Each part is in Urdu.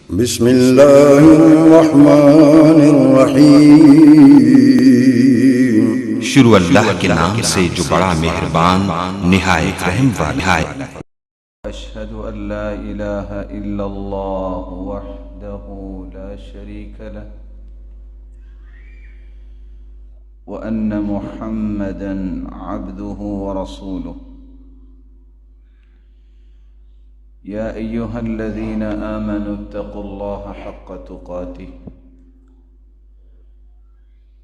بسم اللہ الرحمن الرحیم۔ شروع اللہ کے نام سے جو بڑا مہربان نہایت رحم والا ہے۔ اشہد ان لا الہ الا اللہ وحدہ لا شریک لہ وان محمدا عبدہ ورسولہ۔ یا ایہا الذین آمنوا اتقوا اللہ حق تقاتہ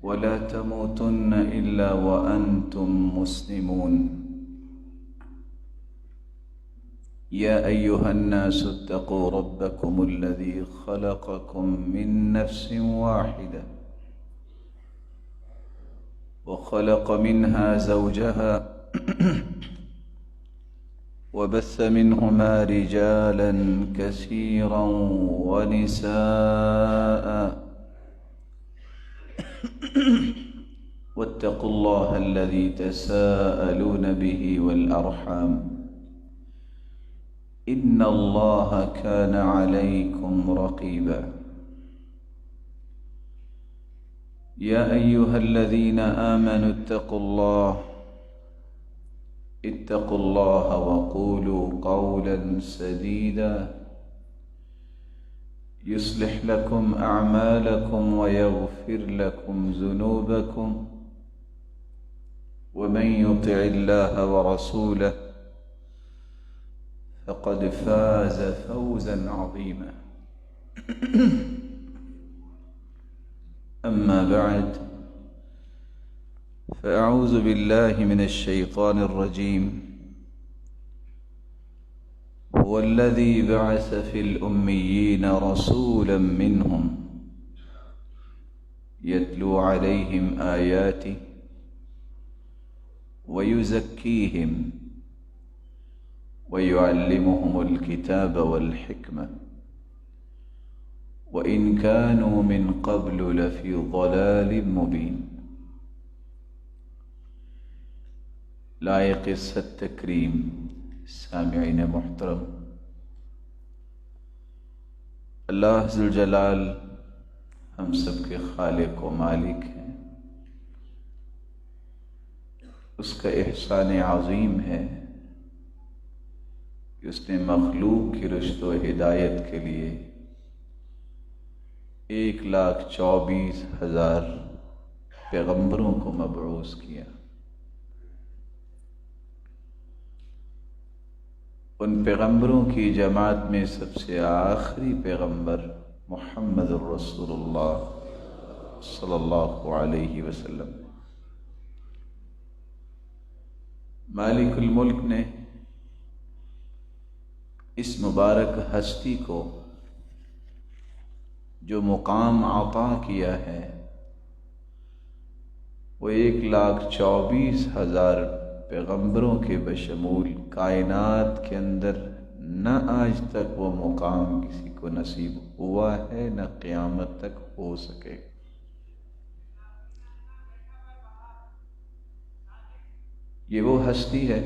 ولا تموتن الا وانتم مسلمون۔ يا أيها الناس اتقوا ربكم الذي خلقكم من نفس واحدة وخلق منها زوجها وبث منهما رجالا كثيرا ونساء واتقوا الله الذي تساءلون به والأرحام إن الله كان عليكم رقيبا۔ يا أيها الذين آمنوا اتقوا الله وقولوا قولا سديدا يصلح لكم أعمالكم ويغفر لكم ذنوبكم ومن يطع الله ورسوله فقد فاز فوزا عظيما۔ أما بعد فأعوذ بالله من الشيطان الرجيم۔ هو الذي بعث في الأميين رسولا منهم يتلو عليهم آياته ويزكيهم ويعلمهم الكتاب والحكمة وإن كانوا من قبل لفي ضلال مبين۔ لائق التکریم سامعین محترم، اللہ ذوالجلال ہم سب کے خالق و مالک ہیں۔ اس کا احسان عظیم ہے کہ اس نے مخلوق کی رشد و ہدایت کے لیے 1,24,000 پیغمبروں کو مبعوث کیا۔ ان پیغمبروں کی جماعت میں سب سے آخری پیغمبر محمد الرسول اللہ صلی اللہ علیہ وسلم۔ مالک الملک نے اس مبارک ہستی کو جو مقام عطا کیا ہے وہ 1,24,000 پیغمبروں کے بشمول کائنات کے اندر نہ آج تک وہ مقام کسی کو نصیب ہوا ہے نہ قیامت تک ہو سکے۔ یہ وہ ہستی ہے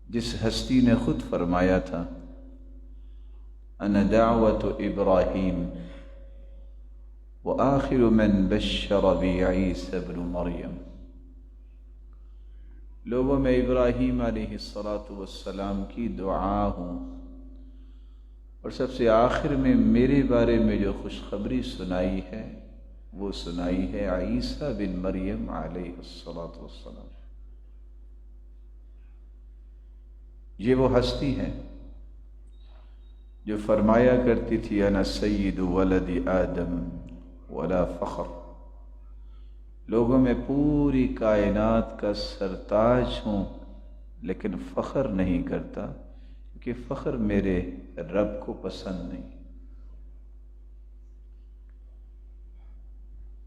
جس ہستی نے خود فرمایا تھا انا دعوت ابراہیم وآخر من بشر بی عیسی ابن مریم۔ لوگوں میں ابراہیم علیہ السلام کی دعا ہوں اور سب سے آخر میں میرے بارے میں جو خوشخبری سنائی ہے وہ سنائی ہے عیسی بن مریم علیہ السلام۔ یہ وہ ہستی ہے جو فرمایا کرتی تھی انا سید ولد آدم ولا فخر۔ لوگوں میں پوری کائنات کا سرتاج ہوں لیکن فخر نہیں کرتا کیونکہ فخر میرے رب کو پسند نہیں۔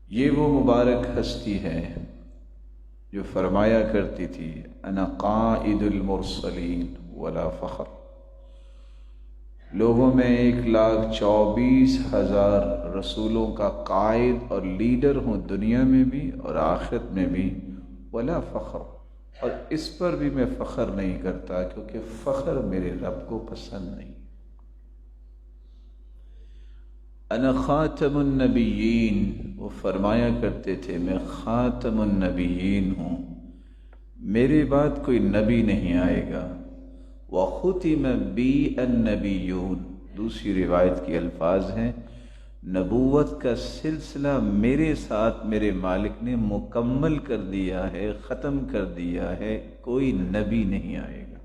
یہ وہ مبارک ہستی ہے جو فرمایا کرتی تھی انا قائد المرسلین ولا فخر۔ لوگوں میں 1,24,000 رسولوں کا قائد اور لیڈر ہوں، دنیا میں بھی اور آخرت میں بھی، ولا فخر، اور اس پر بھی میں فخر نہیں کرتا کیونکہ فخر میرے رب کو پسند نہیں۔ انا خاتم النبیین، وہ فرمایا کرتے تھے میں خاتم النبیین ہوں، میرے بعد کوئی نبی نہیں آئے گا۔ وختم بی النبیون، دوسری روایت کے الفاظ ہیں نبوت کا سلسلہ میرے ساتھ میرے مالک نے مکمل کر دیا ہے، ختم کر دیا ہے، کوئی نبی نہیں آئے گا۔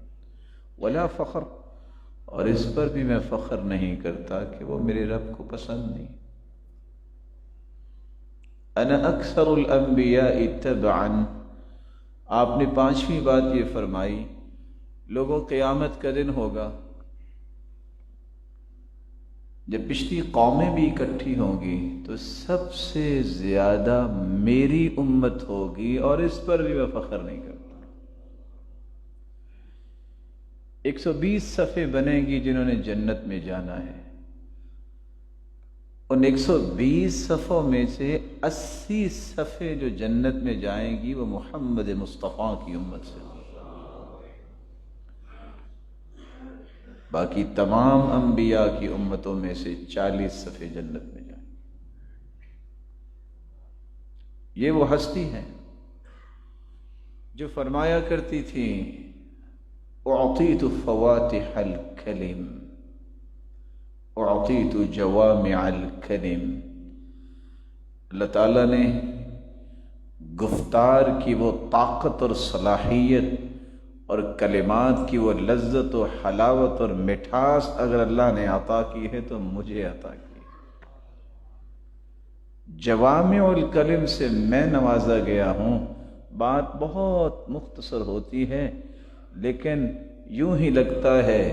ولا فخر، اور اس پر بھی میں فخر نہیں کرتا کہ وہ میرے رب کو پسند نہیں۔ انا اکثر الانبیاء تبعا، آپ نے پانچویں بات یہ فرمائی، لوگوں قیامت کا دن ہوگا جب پچھلی قومیں بھی اکٹھی ہوں گی تو سب سے زیادہ میری امت ہوگی، اور اس پر بھی میں فخر نہیں کرتا۔ 120 صفیں بنیں گی جنہوں نے جنت میں جانا ہے، ان 120 صفوں میں سے 80 صفیں جو جنت میں جائیں گی وہ محمد مصطفیٰ کی امت سے، باقی تمام انبیاء کی امتوں میں سے 40 صفیں جنت میں جائیں۔ یہ وہ ہستی ہیں جو فرمایا کرتی تھی اعطیت فواتح الکلم، اعطیت جوامع الکلم، اللہ تعالیٰ نے گفتار کی وہ طاقت اور صلاحیت اور کلمات کی وہ لذت و حلاوت اور مٹھاس اگر اللہ نے عطا کی ہے تو مجھے عطا کی۔ جوامع الکلم سے میں نوازا گیا ہوں، بات بہت مختصر ہوتی ہے لیکن یوں ہی لگتا ہے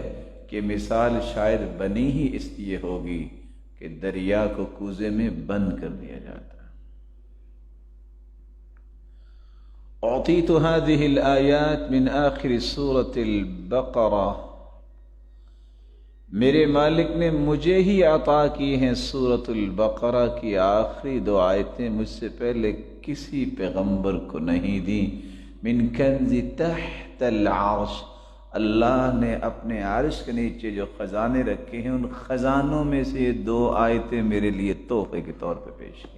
کہ مثال شاید بنی ہی اس لیے ہوگی کہ دریا کو کوزے میں بند کر دیا جاتا ہے۔ اعطیت هذه الآیات من آخر سورة البقرہ، میرے مالک نے مجھے ہی عطا کی ہیں سورة البقرہ کی آخری 2 آیتیں، مجھ سے پہلے کسی پیغمبر کو نہیں دی۔ من کنز تحت العرش، اللہ نے اپنے عرش کے نیچے جو خزانے رکھے ہیں ان خزانوں میں سے یہ 2 آیتیں میرے لیے تحفے کے طور پہ پیش کی۔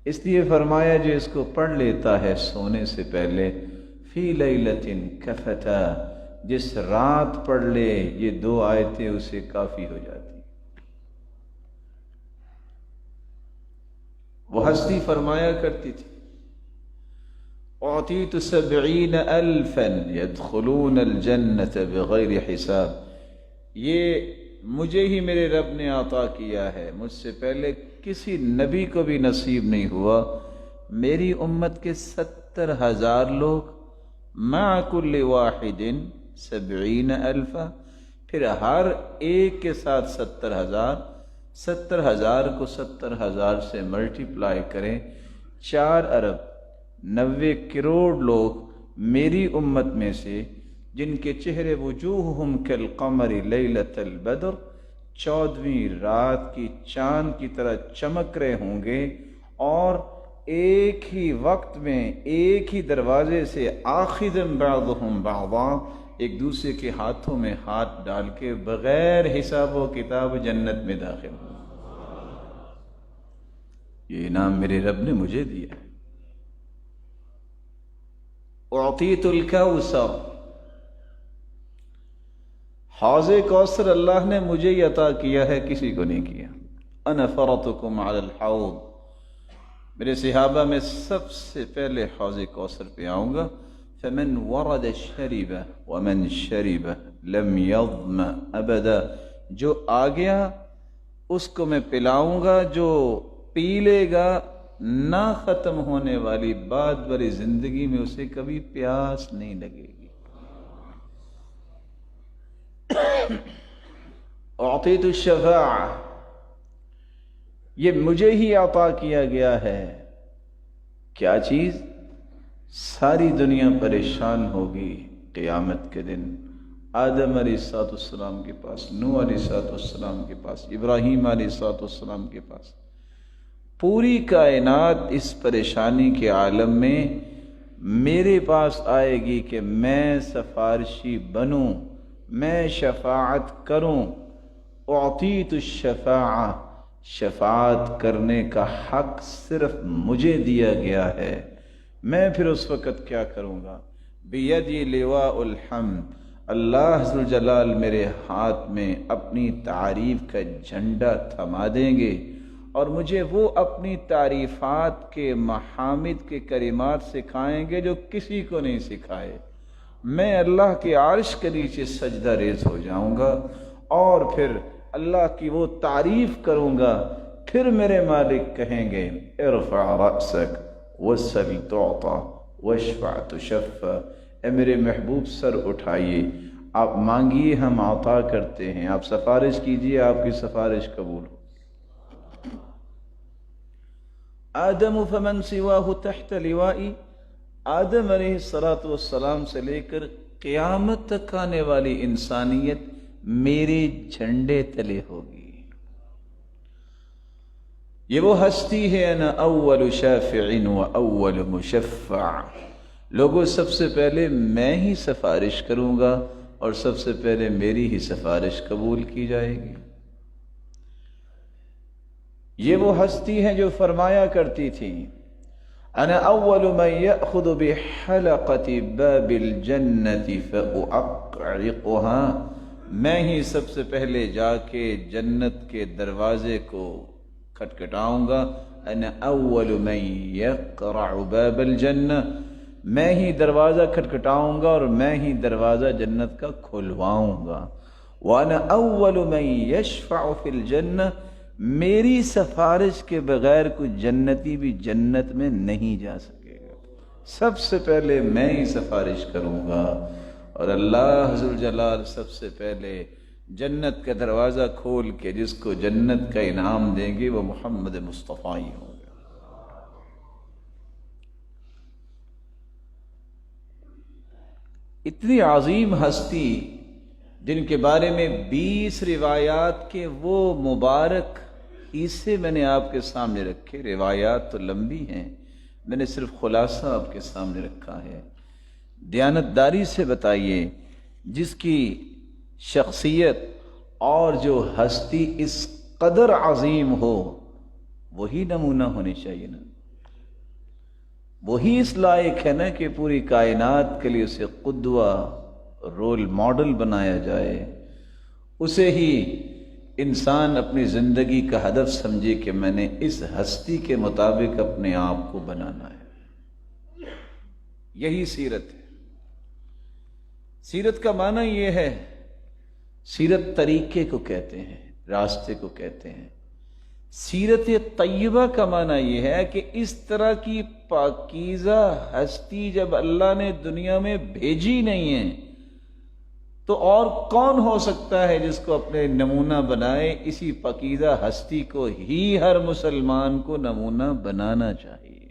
اس لیے فرمایا جو اس کو پڑھ لیتا ہے سونے سے پہلے، فی لیلۃ کفتا، جس رات پڑھ لے یہ 2 آیتیں اسے کافی ہو جاتی۔ وہ ہستی فرمایا کرتی تھی اعطیت 70,000 يدخلون الجنة بغیر حساب، یہ مجھے ہی میرے رب نے عطا کیا ہے، مجھ سے پہلے کسی نبی کو بھی نصیب نہیں ہوا۔ میری امت کے 70,000 لوگ، مع کل واحد 70,000، پھر ہر ایک کے ساتھ 70,000، 70,000 کو 70,000 سے ملٹیپلائی کریں، 4 ارب 90 کروڑ لوگ میری امت میں سے جن کے چہرے وجوہہم کالقمر لیلۃ البدر، 14ویں رات کی چاند کی طرح چمک رہے ہوں گے، اور ایک ہی وقت میں ایک ہی دروازے سے آخذ بعضہم بعضا، ایک دوسرے کے ہاتھوں میں ہاتھ ڈال کے بغیر حساب و کتاب جنت میں داخل ہوں۔ یہ انعام میرے رب نے مجھے دیا ہے۔ اعطیت الکوثر، حوض کوثر اللہ نے مجھے ہی عطا کیا ہے، کسی کو نہیں کیا۔ انا فرطکم علی الحوض، میرے صحابہ میں سب سے پہلے حوض کوثر پہ آؤں گا۔ فمن ورد شرب ومن شرب لم یظم ابدا، جو آ گیا اس کو میں پلاؤں گا، جو پی لے گا نہ ختم ہونے والی بعد بری زندگی میں اسے کبھی پیاس نہیں لگے گی۔ اعطیت الشفاعہ، یہ مجھے ہی عطا کیا گیا ہے۔ کیا چیز؟ ساری دنیا پریشان ہوگی قیامت کے دن، آدم علیہ السلام کے پاس، نوح علیہ السلام کے پاس، ابراہیم علیہ السلام کے پاس، پوری کائنات اس پریشانی کے عالم میں میرے پاس آئے گی کہ میں سفارشی بنوں، میں شفاعت کروں۔ اعطیت الشفاعہ، شفاعت کرنے کا حق صرف مجھے دیا گیا ہے، میں پھر اس وقت کیا کروں گا؟ بیدی لواء الحمد، اللہ ذو الجلال میرے ہاتھ میں اپنی تعریف کا جھنڈا تھما دیں گے، اور مجھے وہ اپنی تعریفات کے محامد کے کلمات سکھائیں گے جو کسی کو نہیں سکھائے۔ میں اللہ کے عرش کے نیچے سجدہ ریز ہو جاؤں گا اور پھر اللہ کی وہ تعریف کروں گا۔ پھر میرے مالک کہیں گے ارفع رأسک واسأل تعطى واشفع تشفع، اے میرے محبوب سر اٹھائیے، آپ مانگیے ہم عطا کرتے ہیں، آپ سفارش کیجیے آپ کی سفارش قبول ہو۔ آدم فمن سواہ تحت لوائی، آدم علیہ السلام سے لے کر قیامت تک آنے والی انسانیت میرے جھنڈے تلے ہوگی۔ یہ وہ ہستی ہے، انا اول شافع و اول مشفع، لوگوں سب سے پہلے میں ہی سفارش کروں گا اور سب سے پہلے میری ہی سفارش قبول کی جائے گی۔ یہ وہ ہستی ہے جو فرمایا کرتی تھی انا اول من یأخذ بحلقۃ باب الجنۃ فاعقرقها، میں ہی سب سے پہلے جا کے جنت کے دروازے کو کھٹکھٹاؤں گا۔ انا اول من یقرع باب الجنہ، میں ہی دروازہ کھٹکھٹاؤں گا اور میں ہی دروازہ جنت کا کھلواؤں گا۔ وانا اول من یشفع فی الجنہ، میری سفارش کے بغیر کوئی جنتی بھی جنت میں نہیں جا سکے گا، سب سے پہلے میں ہی سفارش کروں گا، اور اللہ ذو الجلال سب سے پہلے جنت کا دروازہ کھول کے جس کو جنت کا انعام دیں گے وہ محمد مصطفیٰ ہی ہوں گے۔ اتنی عظیم ہستی جن کے بارے میں 20 روایات کے وہ مبارک حصے میں نے آپ کے سامنے رکھے، روایات تو لمبی ہیں، میں نے صرف خلاصہ آپ کے سامنے رکھا ہے۔ دیانتداری سے بتائیے، جس کی شخصیت اور جو ہستی اس قدر عظیم ہو وہی نمونہ ہونی چاہیے نا، وہی اس لائق ہے نا کہ پوری کائنات کے لیے اسے قدوہ رول ماڈل بنایا جائے، اسے ہی انسان اپنی زندگی کا ہدف سمجھے کہ میں نے اس ہستی کے مطابق اپنے آپ کو بنانا ہے۔ یہی سیرت ہے۔ سیرت کا معنی یہ ہے، سیرت طریقے کو کہتے ہیں، راستے کو کہتے ہیں۔ سیرت طیبہ کا معنی یہ ہے کہ اس طرح کی پاکیزہ ہستی جب اللہ نے دنیا میں بھیجی نہیں ہے تو اور کون ہو سکتا ہے جس کو اپنے نمونہ بنائے؟ اسی پاکیزہ ہستی کو ہی ہر مسلمان کو نمونہ بنانا چاہیے۔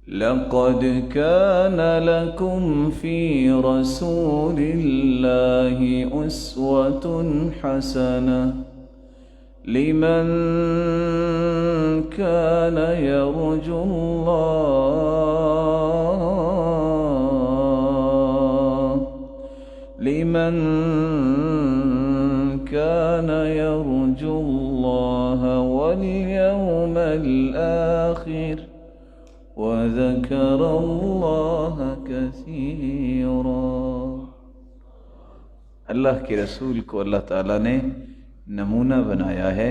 لَقَدْ كَانَ لَكُمْ فِي رَسُولِ اللَّهِ أُسْوَةٌ حَسَنَةٌ لمن كان يرجو الله واليوم الآخر وذكر الله كثيرا۔ اللہ کے رسول کو اللہ تعالیٰ نے نمونہ بنایا ہے،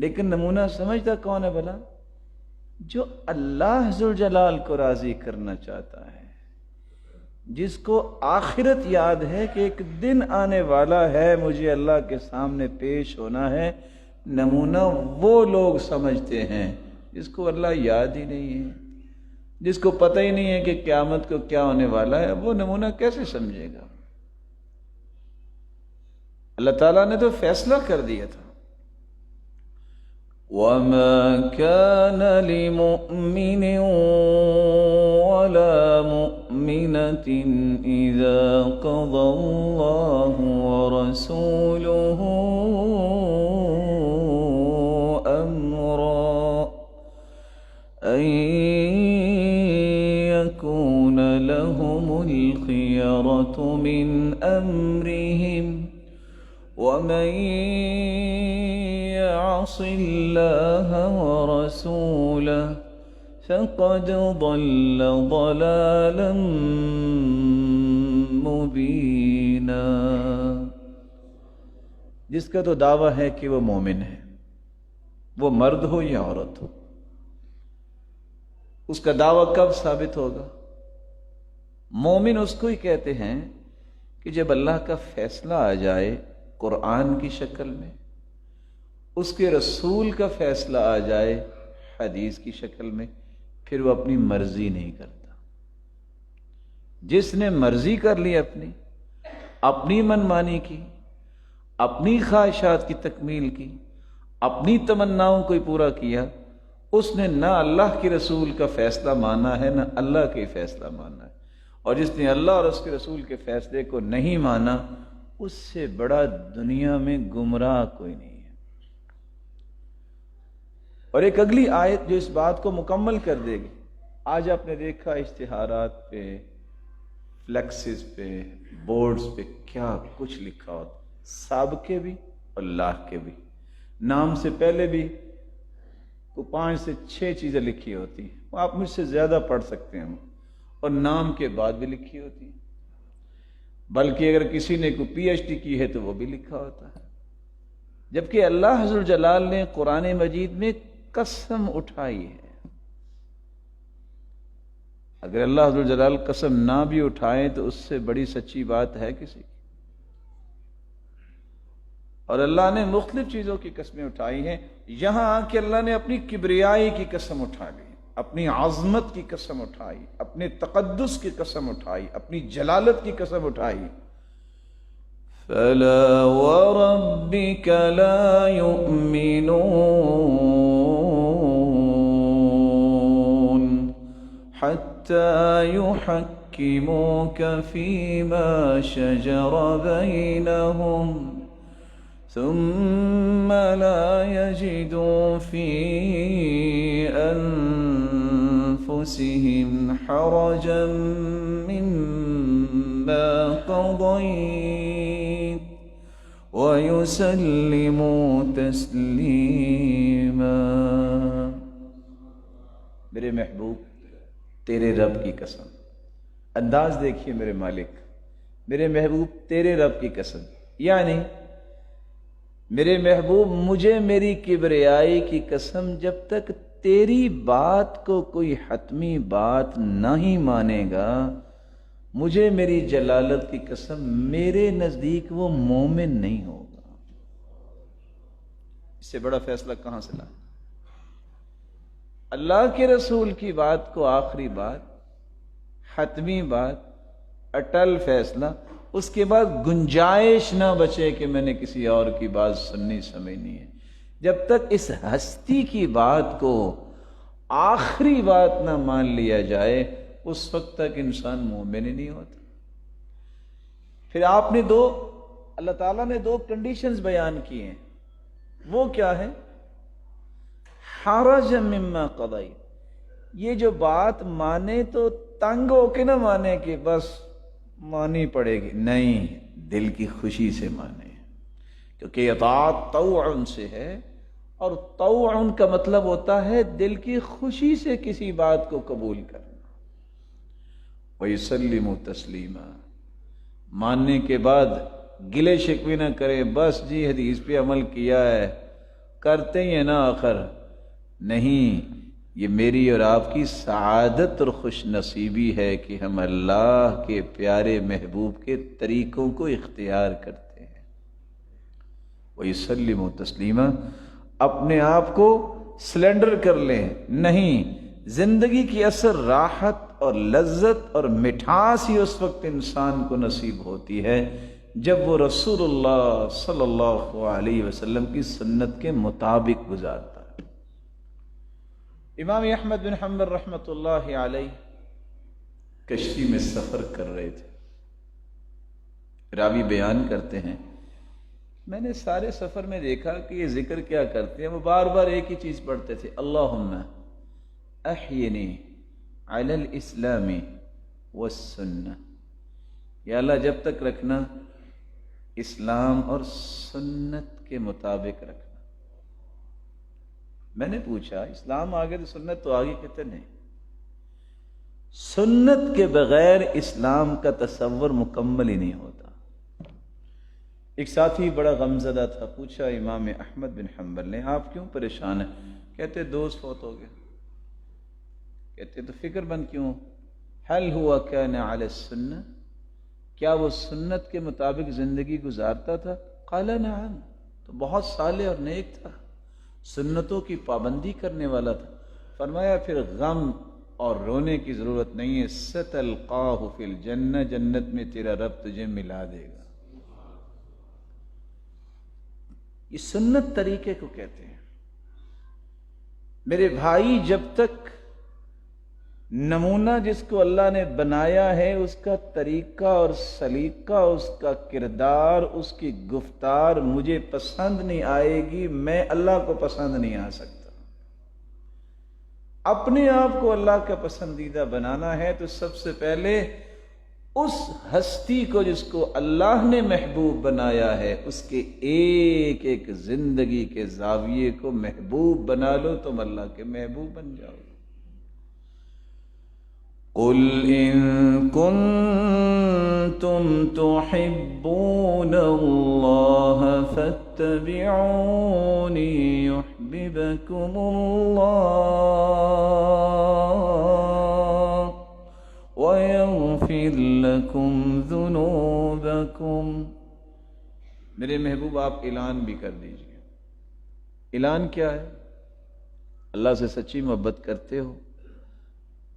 لیکن نمونہ سمجھتا کون ہے بھلا؟ جو اللہ ذوالجلال کو راضی کرنا چاہتا ہے، جس کو آخرت یاد ہے کہ ایک دن آنے والا ہے، مجھے اللہ کے سامنے پیش ہونا ہے۔ نمونہ وہ لوگ سمجھتے ہیں جس کو اللہ یاد ہی نہیں ہے، جس کو پتہ ہی نہیں ہے کہ قیامت کو کیا ہونے والا ہے، وہ نمونہ کیسے سمجھے گا؟ اللہ تعالیٰ نے تو فیصلہ کر دیا تھا، وَمَا كَانَ لِمُؤْمِنٍ وَلَا مُؤْمِنَةٍ إِذَا قَضَى اللَّهُ وَرَسُولُهُ أَمْرًا أَن يَكُونَ لَهُمُ الْخِيَرَةُ مِنْ أَمْرِهِمْ ومن يعص الله ورسوله فقد ضل ضلالا مبینا. جس کا تو دعویٰ ہے کہ وہ مومن ہے، وہ مرد ہو یا عورت ہو، اس کا دعویٰ کب ثابت ہوگا؟ مومن اس کو ہی کہتے ہیں کہ جب اللہ کا فیصلہ آ جائے قرآن کی شکل میں، اس کے رسول کا فیصلہ آ جائے حدیث کی شکل میں، پھر وہ اپنی مرضی نہیں کرتا. جس نے مرضی کر لی اپنی منمانی کی، اپنی خواہشات کی تکمیل کی، اپنی تمناؤں کو پورا کیا، اس نے نہ اللہ کے رسول کا فیصلہ مانا ہے نہ اللہ کے فیصلہ مانا ہے. اور جس نے اللہ اور اس کے رسول کے فیصلے کو نہیں مانا، اس سے بڑا دنیا میں گمراہ کوئی نہیں ہے. اور ایک اگلی آیت جو اس بات کو مکمل کر دے گی. آج آپ نے دیکھا اشتہارات پہ، فلیکسز پہ، بورڈز پہ کیا کچھ لکھا ہوتا، سابقے بھی اور لاکھ کے بھی. نام سے پہلے بھی 5 سے 6 چیزیں لکھی ہوتی ہیں، وہ آپ مجھ سے زیادہ پڑھ سکتے ہیں، اور نام کے بعد بھی لکھی ہوتی ہیں. بلکہ اگر کسی نے کوئی پی ایچ ڈی کی ہے تو وہ بھی لکھا ہوتا ہے. جبکہ اللہ عز و جلال نے قرآن مجید میں قسم اٹھائی ہے. اگر اللہ عز و جلال قسم نہ بھی اٹھائیں تو اس سے بڑی سچی بات ہے کسی کی. اور اللہ نے مختلف چیزوں کی قسمیں اٹھائی ہیں. یہاں آ کے اللہ نے اپنی کبریائی کی قسم اٹھا لی، اپنی عظمت کی قسم اٹھائی، اپنے تقدس کی قسم اٹھائی، اپنی جلالت کی قسم اٹھائی. فَلَا وَرَبِّكَ لَا يُؤْمِنُونَ حَتَّى يُحَكِّمُوكَ فِيمَا شَجَرَ بَيْنَهُمْ ثم لا يجدوا في أنفسهم حرجا مما قضيت ويسلموا تسليما. میرے محبوب تیرے رب کی قسم، انداز دیکھیے میرے مالک، میرے محبوب تیرے رب کی قسم، یعنی میرے محبوب مجھے میری کبریائی کی قسم، جب تک تیری بات کو کوئی حتمی بات نہیں مانے گا، مجھے میری جلالت کی قسم، میرے نزدیک وہ مومن نہیں ہوگا. اس سے بڑا فیصلہ کہاں سے لا؟ اللہ کے رسول کی بات کو آخری بات، حتمی بات، اٹل فیصلہ، اس کے بعد گنجائش نہ بچے کہ میں نے کسی اور کی بات سننی سمجھنی ہے. جب تک اس ہستی کی بات کو آخری بات نہ مان لیا جائے، اس وقت تک انسان مومن ہی نہیں ہوتا. پھر آپ نے اللہ تعالیٰ نے 2 کنڈیشنز بیان کی ہیں. وہ کیا ہے؟ حرج مما قضیت، یہ جو بات مانے تو تنگ ہو کے نہ مانے کہ بس مانی پڑے گی، نہیں، دل کی خوشی سے مانے، کیونکہ اطاعت طوعن سے ہے، اور طوعن کا مطلب ہوتا ہے دل کی خوشی سے کسی بات کو قبول کرنا. وَيُسَلِّمُ تَسْلِيمًا، ماننے کے بعد گلے شکوے نہ کرے، بس جی حدیث پہ عمل کیا ہے، کرتے ہی ہیں نا آخر. نہیں، یہ میری اور آپ کی سعادت اور خوش نصیبی ہے کہ ہم اللہ کے پیارے محبوب کے طریقوں کو اختیار کرتے ہیں. وَيُسَلِّمُ تَسْلِيمًا، اپنے آپ کو سلنڈر کر لیں. نہیں، زندگی کی اثر راحت اور لذت اور مٹھاس ہی اس وقت انسان کو نصیب ہوتی ہے جب وہ رسول اللہ صلی اللہ علیہ وسلم کی سنت کے مطابق گزارتا ہے. امام احمد بن حنبل رحمۃ اللہ علیہ کشتی میں سفر کر رہے تھے. راوی بیان کرتے ہیں میں نے سارے سفر میں دیکھا کہ یہ ذکر کیا کرتے ہیں، وہ بار بار ایک ہی چیز پڑھتے تھے، اللہم احینی علی الاسلام والسنہ. یا اللہ جب تک رکھنا اسلام اور سنت کے مطابق رکھنا۔ میں نے پوچھا اسلام آگے تو سنت تو آگے، کہتے نہیں، سنت کے بغیر اسلام کا تصور مکمل ہی نہیں ہوتا۔ ایک ساتھی بڑا غمزدہ تھا، پوچھا امام احمد بن حنبل نے آپ کیوں پریشان ہیں؟ کہتے دوست فوت ہو گیا۔ کہتے تو فکر مند کیوں؟ حل ہوا کان علی السنہ، کیا وہ سنت کے مطابق زندگی گزارتا تھا؟ قال نعم، تو بہت صالح اور نیک تھا، سنتوں کی پابندی کرنے والا تھا۔ فرمایا پھر غم اور رونے کی ضرورت نہیں ہے، ستلقاہ فی الجنہ، جنت میں تیرا رب تجھے ملا دے گا۔ یہ سنت طریقے کو کہتے ہیں۔ میرے بھائی، جب تک نمونہ جس کو اللہ نے بنایا ہے اس کا طریقہ اور سلیقہ، اس کا کردار، اس کی گفتار مجھے پسند نہیں آئے گی، میں اللہ کو پسند نہیں آ سکتا۔ اپنے آپ کو اللہ کا پسندیدہ بنانا ہے تو سب سے پہلے اس ہستی کو جس کو اللہ نے محبوب بنایا ہے اس کے ایک ایک زندگی کے زاویے کو محبوب بنا لو، تم اللہ کے محبوب بن جاؤ۔ قل ان کنتم تحبون اللہ فاتبعونی یحببکم اللہ وَيَغْفِرْ لَكُمْ ذُنُوبَكُمْ۔ میرے محبوب آپ اعلان بھی کر دیجئے۔ اعلان کیا ہے؟ اللہ سے سچی محبت کرتے ہو؟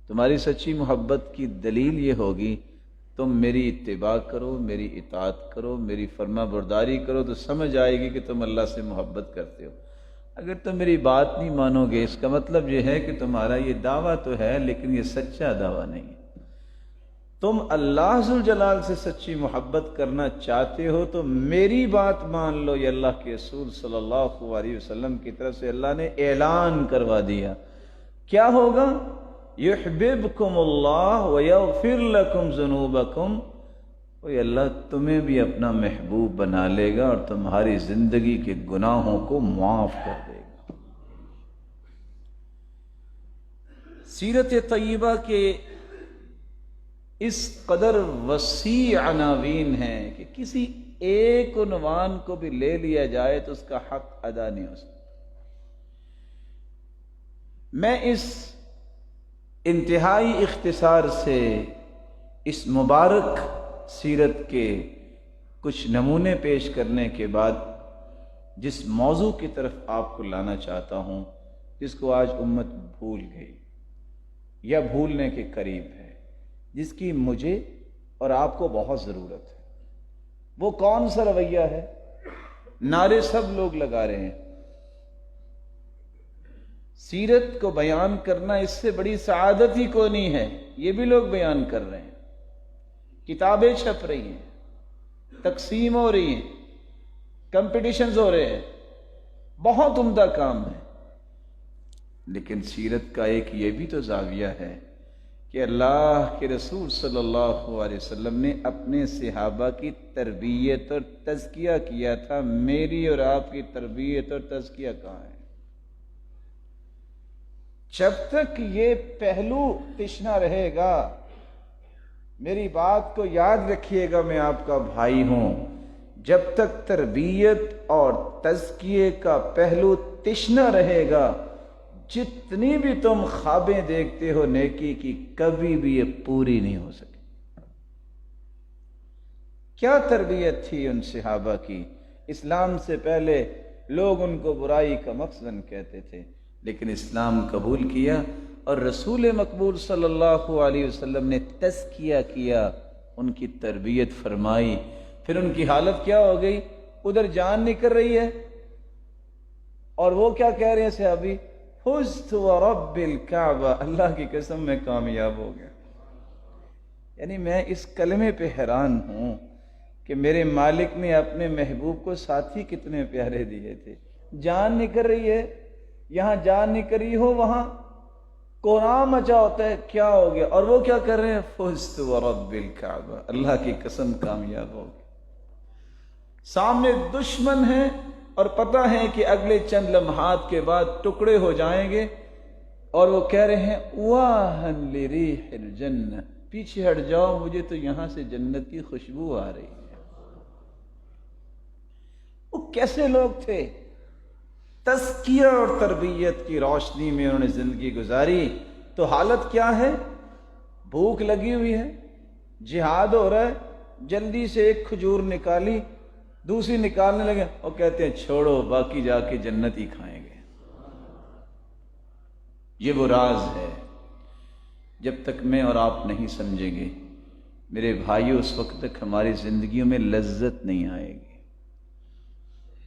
تمہاری سچی محبت کی دلیل یہ ہوگی تم میری اتباع کرو، میری اطاعت کرو، میری فرما برداری کرو، تو سمجھ آئے گی کہ تم اللہ سے محبت کرتے ہو۔ اگر تم میری بات نہیں مانو گے اس کا مطلب یہ ہے کہ تمہارا یہ دعویٰ تو ہے لیکن یہ سچا دعویٰ نہیں ہے۔ تم اللہ ذوالجلال سے سچی محبت کرنا چاہتے ہو تو میری بات مان لو۔ یہ اللہ کے رسول صلی اللہ علیہ وسلم کی طرف سے اللہ نے اعلان کروا دیا۔ کیا ہوگا؟ یحببکم اللہ ویغفر لکم ذنوبکم، وہ اللہ تمہیں بھی اپنا محبوب بنا لے گا اور تمہاری زندگی کے گناہوں کو معاف کر دے گا۔ سیرت طیبہ کے اس قدر وسیع عناوین ہیں کہ کسی ایک عنوان کو بھی لے لیا جائے تو اس کا حق ادا نہیں ہو سکتا۔ میں اس انتہائی اختصار سے اس مبارک سیرت کے کچھ نمونے پیش کرنے کے بعد جس موضوع کی طرف آپ کو لانا چاہتا ہوں، جس کو آج امت بھول گئی یا بھولنے کے قریب ہے، جس کی مجھے اور آپ کو بہت ضرورت ہے، وہ کون سا رویہ ہے؟ نعرے سب لوگ لگا رہے ہیں، سیرت کو بیان کرنا اس سے بڑی سعادت ہی کوئی نہیں ہے، یہ بھی لوگ بیان کر رہے ہیں، کتابیں چھپ رہی ہیں، تقسیم ہو رہی ہیں، کمپٹیشنز ہو رہے ہیں، بہت عمدہ کام ہے۔ لیکن سیرت کا ایک یہ بھی تو زاویہ ہے کہ اللہ کے رسول صلی اللہ علیہ وسلم نے اپنے صحابہ کی تربیت اور تزکیہ کیا تھا۔ میری اور آپ کی تربیت اور تزکیہ کہاں ہے؟ جب تک یہ پہلو تشنا رہے گا، میری بات کو یاد رکھیے گا، میں آپ کا بھائی ہوں، جب تک تربیت اور تزکیے کا پہلو تشنا رہے گا، جتنی بھی تم خوابیں دیکھتے ہو نیکی کی، کبھی بھی یہ پوری نہیں ہو سکی۔ کیا تربیت تھی ان صحابہ کی؟ اسلام سے پہلے لوگ ان کو برائی کا مخزن کہتے تھے، لیکن اسلام قبول کیا اور رسول مقبول صلی اللہ علیہ وسلم نے تزکیہ کیا، ان کی تربیت فرمائی، پھر ان کی حالت کیا ہو گئی؟ ادھر جان نکل رہی ہے اور وہ کیا کہہ رہے ہیں صحابی؟ فزت ورب الکعبہ، اللہ کی قسم میں کامیاب ہو گیا۔ یعنی میں اس کلمے پہ حیران ہوں کہ میرے مالک نے اپنے محبوب کو ساتھی کتنے پیارے دیے تھے۔ جان نکل رہی ہے، یہاں جان نکل رہی ہو، وہاں قرآن مچا ہوتا ہے، کیا ہو گیا؟ اور وہ کیا کر رہے ہیں؟ فزت ورب الکعبہ، اللہ کی قسم کامیاب ہو گیا۔ سامنے دشمن ہیں اور پتہ ہے کہ اگلے چند لمحات کے بعد ٹکڑے ہو جائیں گے، اور وہ کہہ رہے ہیں واہن لریح الجنہ، پیچھے ہٹ جاؤ، مجھے تو یہاں سے جنت کی خوشبو آ رہی ہے۔ وہ کیسے لوگ تھے؟ تزکیہ اور تربیت کی روشنی میں انہوں نے زندگی گزاری۔ تو حالت کیا ہے؟ بھوک لگی ہوئی ہے، جہاد ہو رہا ہے، جلدی سے ایک کھجور نکالی، دوسری نکالنے لگے اور کہتے ہیں چھوڑو، باقی جا کے جنت ہی کھائیں گے۔ یہ وہ راز ہے، جب تک میں اور آپ نہیں سمجھیں گے میرے بھائیو، اس وقت تک ہماری زندگیوں میں لذت نہیں آئے گی۔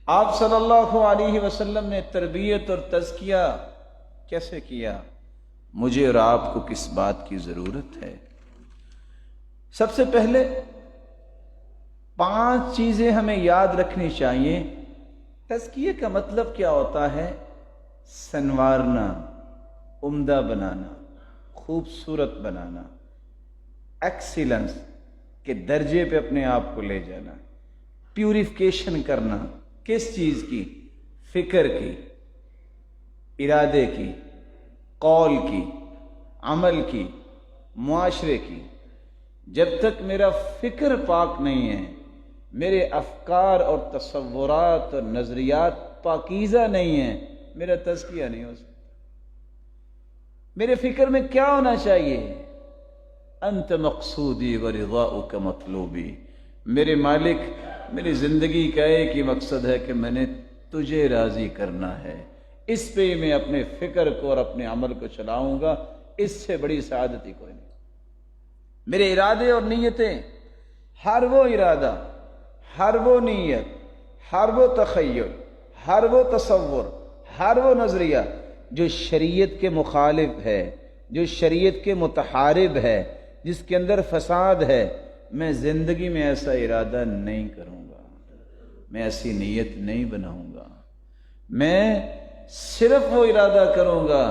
آپ صلی اللہ علیہ وسلم نے تربیت اور تزکیہ کیسے کیا؟ مجھے اور آپ کو کس بات کی ضرورت ہے؟ سب سے پہلے 5 چیزیں ہمیں یاد رکھنی چاہیے۔ تزکیہ کا مطلب کیا ہوتا ہے؟ سنوارنا، عمدہ بنانا، خوبصورت بنانا، ایکسیلنس کے درجے پہ اپنے آپ کو لے جانا، پیوریفیکیشن کرنا۔ کس چیز کی؟ فکر کی، ارادے کی، قول کی، عمل کی، معاشرے کی۔ جب تک میرا فکر پاک نہیں ہے، میرے افکار اور تصورات اور نظریات پاکیزہ نہیں ہیں، میرا تزکیہ نہیں ہو سکتا۔ میرے فکر میں کیا ہونا چاہیے؟ انت مقصودی ورضاؤک مطلوبی، میرے مالک، میری زندگی کا ایک ہی مقصد ہے کہ میں نے تجھے راضی کرنا ہے، اس پہ میں اپنے فکر کو اور اپنے عمل کو چلاؤں گا، اس سے بڑی سعادت ہی کوئی نہیں۔ میرے ارادے اور نیتیں، ہر وہ ارادہ، ہر وہ نیت، ہر وہ تخیل، ہر وہ تصور، ہر وہ نظریہ جو شریعت کے مخالف ہے، جو شریعت کے متحارب ہے، جس کے اندر فساد ہے، میں زندگی میں ایسا ارادہ نہیں کروں گا، میں ایسی نیت نہیں بناؤں گا۔ میں صرف وہ ارادہ کروں گا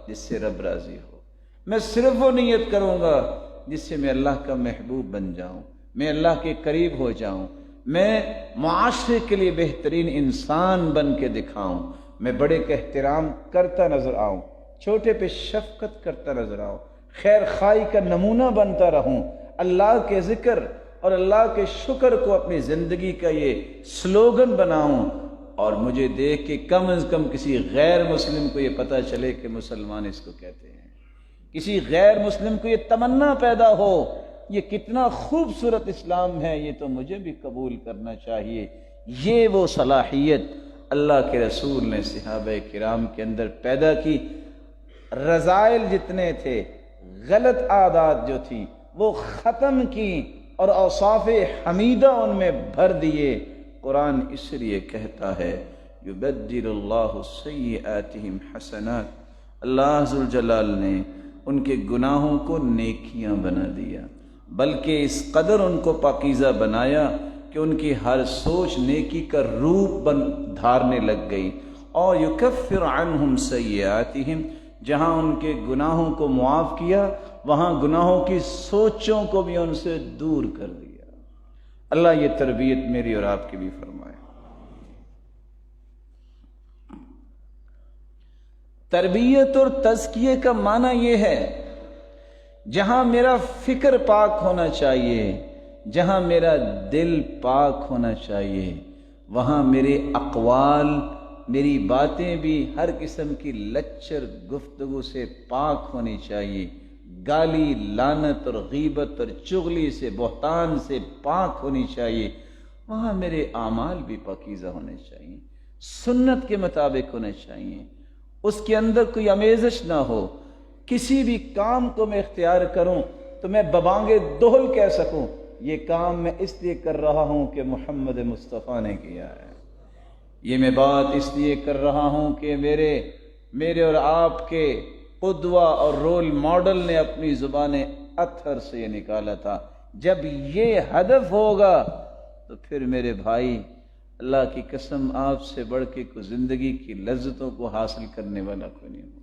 جس سے رب راضی ہو، میں صرف وہ نیت کروں گا جس سے میں اللہ کا محبوب بن جاؤں، میں اللہ کے قریب ہو جاؤں، میں معاشرے کے لیے بہترین انسان بن کے دکھاؤں، میں بڑے کا احترام کرتا نظر آؤں، چھوٹے پہ شفقت کرتا نظر آؤں، خیر خواہی کا نمونہ بنتا رہوں، اللہ کے ذکر اور اللہ کے شکر کو اپنی زندگی کا یہ سلوگن بناؤں، اور مجھے دیکھ کے کم از کم کسی غیر مسلم کو یہ پتہ چلے کہ مسلمان اس کو کہتے ہیں، کسی غیر مسلم کو یہ تمنا پیدا ہو یہ کتنا خوبصورت اسلام ہے، یہ تو مجھے بھی قبول کرنا چاہیے۔ یہ وہ صلاحیت اللہ کے رسول نے صحابہ کرام کے اندر پیدا کی۔ رذائل جتنے تھے، غلط عادات جو تھی وہ ختم کی، اور اوصاف حمیدہ ان میں بھر دیے۔ قرآن اس لیے کہتا ہے یبدل اللہ سیئاتہم حسنات، اللہ ذوالجلال نے ان کے گناہوں کو نیکیاں بنا دیا، بلکہ اس قدر ان کو پاکیزہ بنایا کہ ان کی ہر سوچ نیکی کا روپ دھارنے لگ گئی۔ اور یکفر عنہم سیئاتہم، جہاں ان کے گناہوں کو معاف کیا، وہاں گناہوں کی سوچوں کو بھی ان سے دور کر دیا۔ اللہ یہ تربیت میری اور آپ کی بھی فرمائے۔ تربیت اور تزکیے کا معنی یہ ہے جہاں میرا فکر پاک ہونا چاہیے، جہاں میرا دل پاک ہونا چاہیے، وہاں میرے اقوال، میری باتیں بھی ہر قسم کی لچر گفتگو سے پاک ہونی چاہیے، گالی، لعنت اور غیبت اور چغلی سے، بہتان سے پاک ہونی چاہیے۔ وہاں میرے اعمال بھی پاکیزہ ہونے چاہیے، سنت کے مطابق ہونے چاہیے، اس کے اندر کوئی آمیزش نہ ہو۔ کسی بھی کام کو میں اختیار کروں تو میں ببانگ دہل کہہ سکوں یہ کام میں اس لیے کر رہا ہوں کہ محمد مصطفیٰ نے کیا ہے، یہ میں بات اس لیے کر رہا ہوں کہ میرے اور آپ کے قدوہ اور رول ماڈل نے اپنی زبان اطہر سے یہ نکالا تھا۔ جب یہ ہدف ہوگا تو پھر میرے بھائی، اللہ کی قسم آپ سے بڑھ کے کوئی زندگی کی لذتوں کو حاصل کرنے والا کوئی نہیں ہوگا۔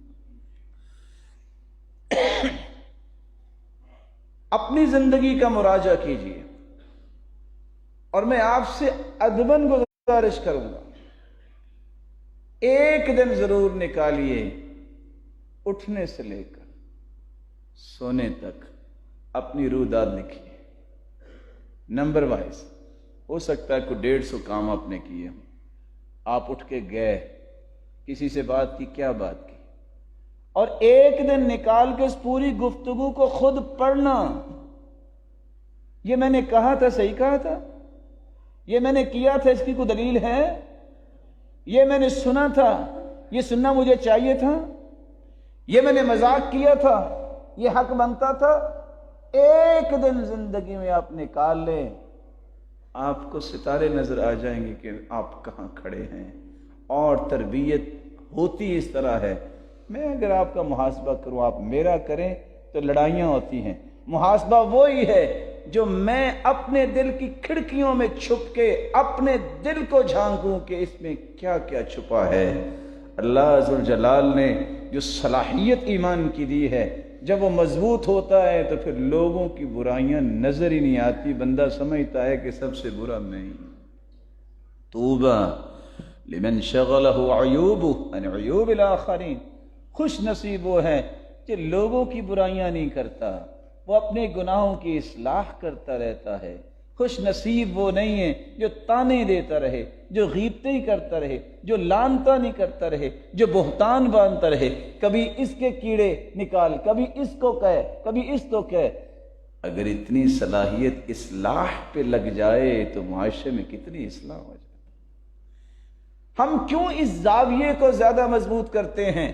اپنی زندگی کا مراجعہ کیجیے، اور میں آپ سے ادباً گزارش کروں گا، ایک دن ضرور نکالیے اٹھنے سے لے کر سونے تک اپنی روح داد لکھیے، نمبر وائز۔ ہو سکتا ہے کوئی 150 کام آپ نے کیے، آپ اٹھ کے گئے، کسی سے بات کی، کیا بات کی، اور ایک دن نکال کے اس پوری گفتگو کو خود پڑھنا۔ یہ میں نے کہا تھا، صحیح کہا تھا؟ یہ میں نے کیا تھا، اس کی کوئی دلیل ہے؟ یہ میں نے سنا تھا، یہ سننا مجھے چاہیے تھا؟ یہ میں نے مذاق کیا تھا، یہ حق بنتا تھا؟ ایک دن زندگی میں آپ نکال لیں، آپ کو ستارے نظر آ جائیں گے کہ آپ کہاں کھڑے ہیں۔ اور تربیت ہوتی اس طرح ہے، میں اگر آپ کا محاسبہ کروں، آپ میرا کریں تو لڑائیاں ہوتی ہیں۔ محاسبہ وہی ہے جو میں اپنے دل کی کھڑکیوں میں چھپ کے اپنے دل کو جھانکوں کہ اس میں کیا کیا چھپا ہے۔ اللہ ذوالجلال نے جو صلاحیت ایمان کی دی ہے، جب وہ مضبوط ہوتا ہے تو پھر لوگوں کی برائیاں نظر ہی نہیں آتی، بندہ سمجھتا ہے کہ سب سے برا میں ہی۔ طوبیٰ لمن شغلہ عیوبہ عن عیوب الآخرین، خوش نصیب وہ ہے کہ لوگوں کی برائیاں نہیں کرتا، وہ اپنے گناہوں کی اصلاح کرتا رہتا ہے۔ خوش نصیب وہ نہیں ہے جو تانے دیتا رہے، جو غیبتیں کرتا رہے، جو لانتا نہیں کرتا رہے، جو بہتان باندھتا رہے، کبھی اس کے کیڑے نکال، کبھی اس کو کہے، کبھی اس کو کہے۔ اگر اتنی صلاحیت اصلاح پہ لگ جائے تو معاشرے میں کتنی اصلاح ہو جائے۔ ہم کیوں اس زاویے کو زیادہ مضبوط کرتے ہیں؟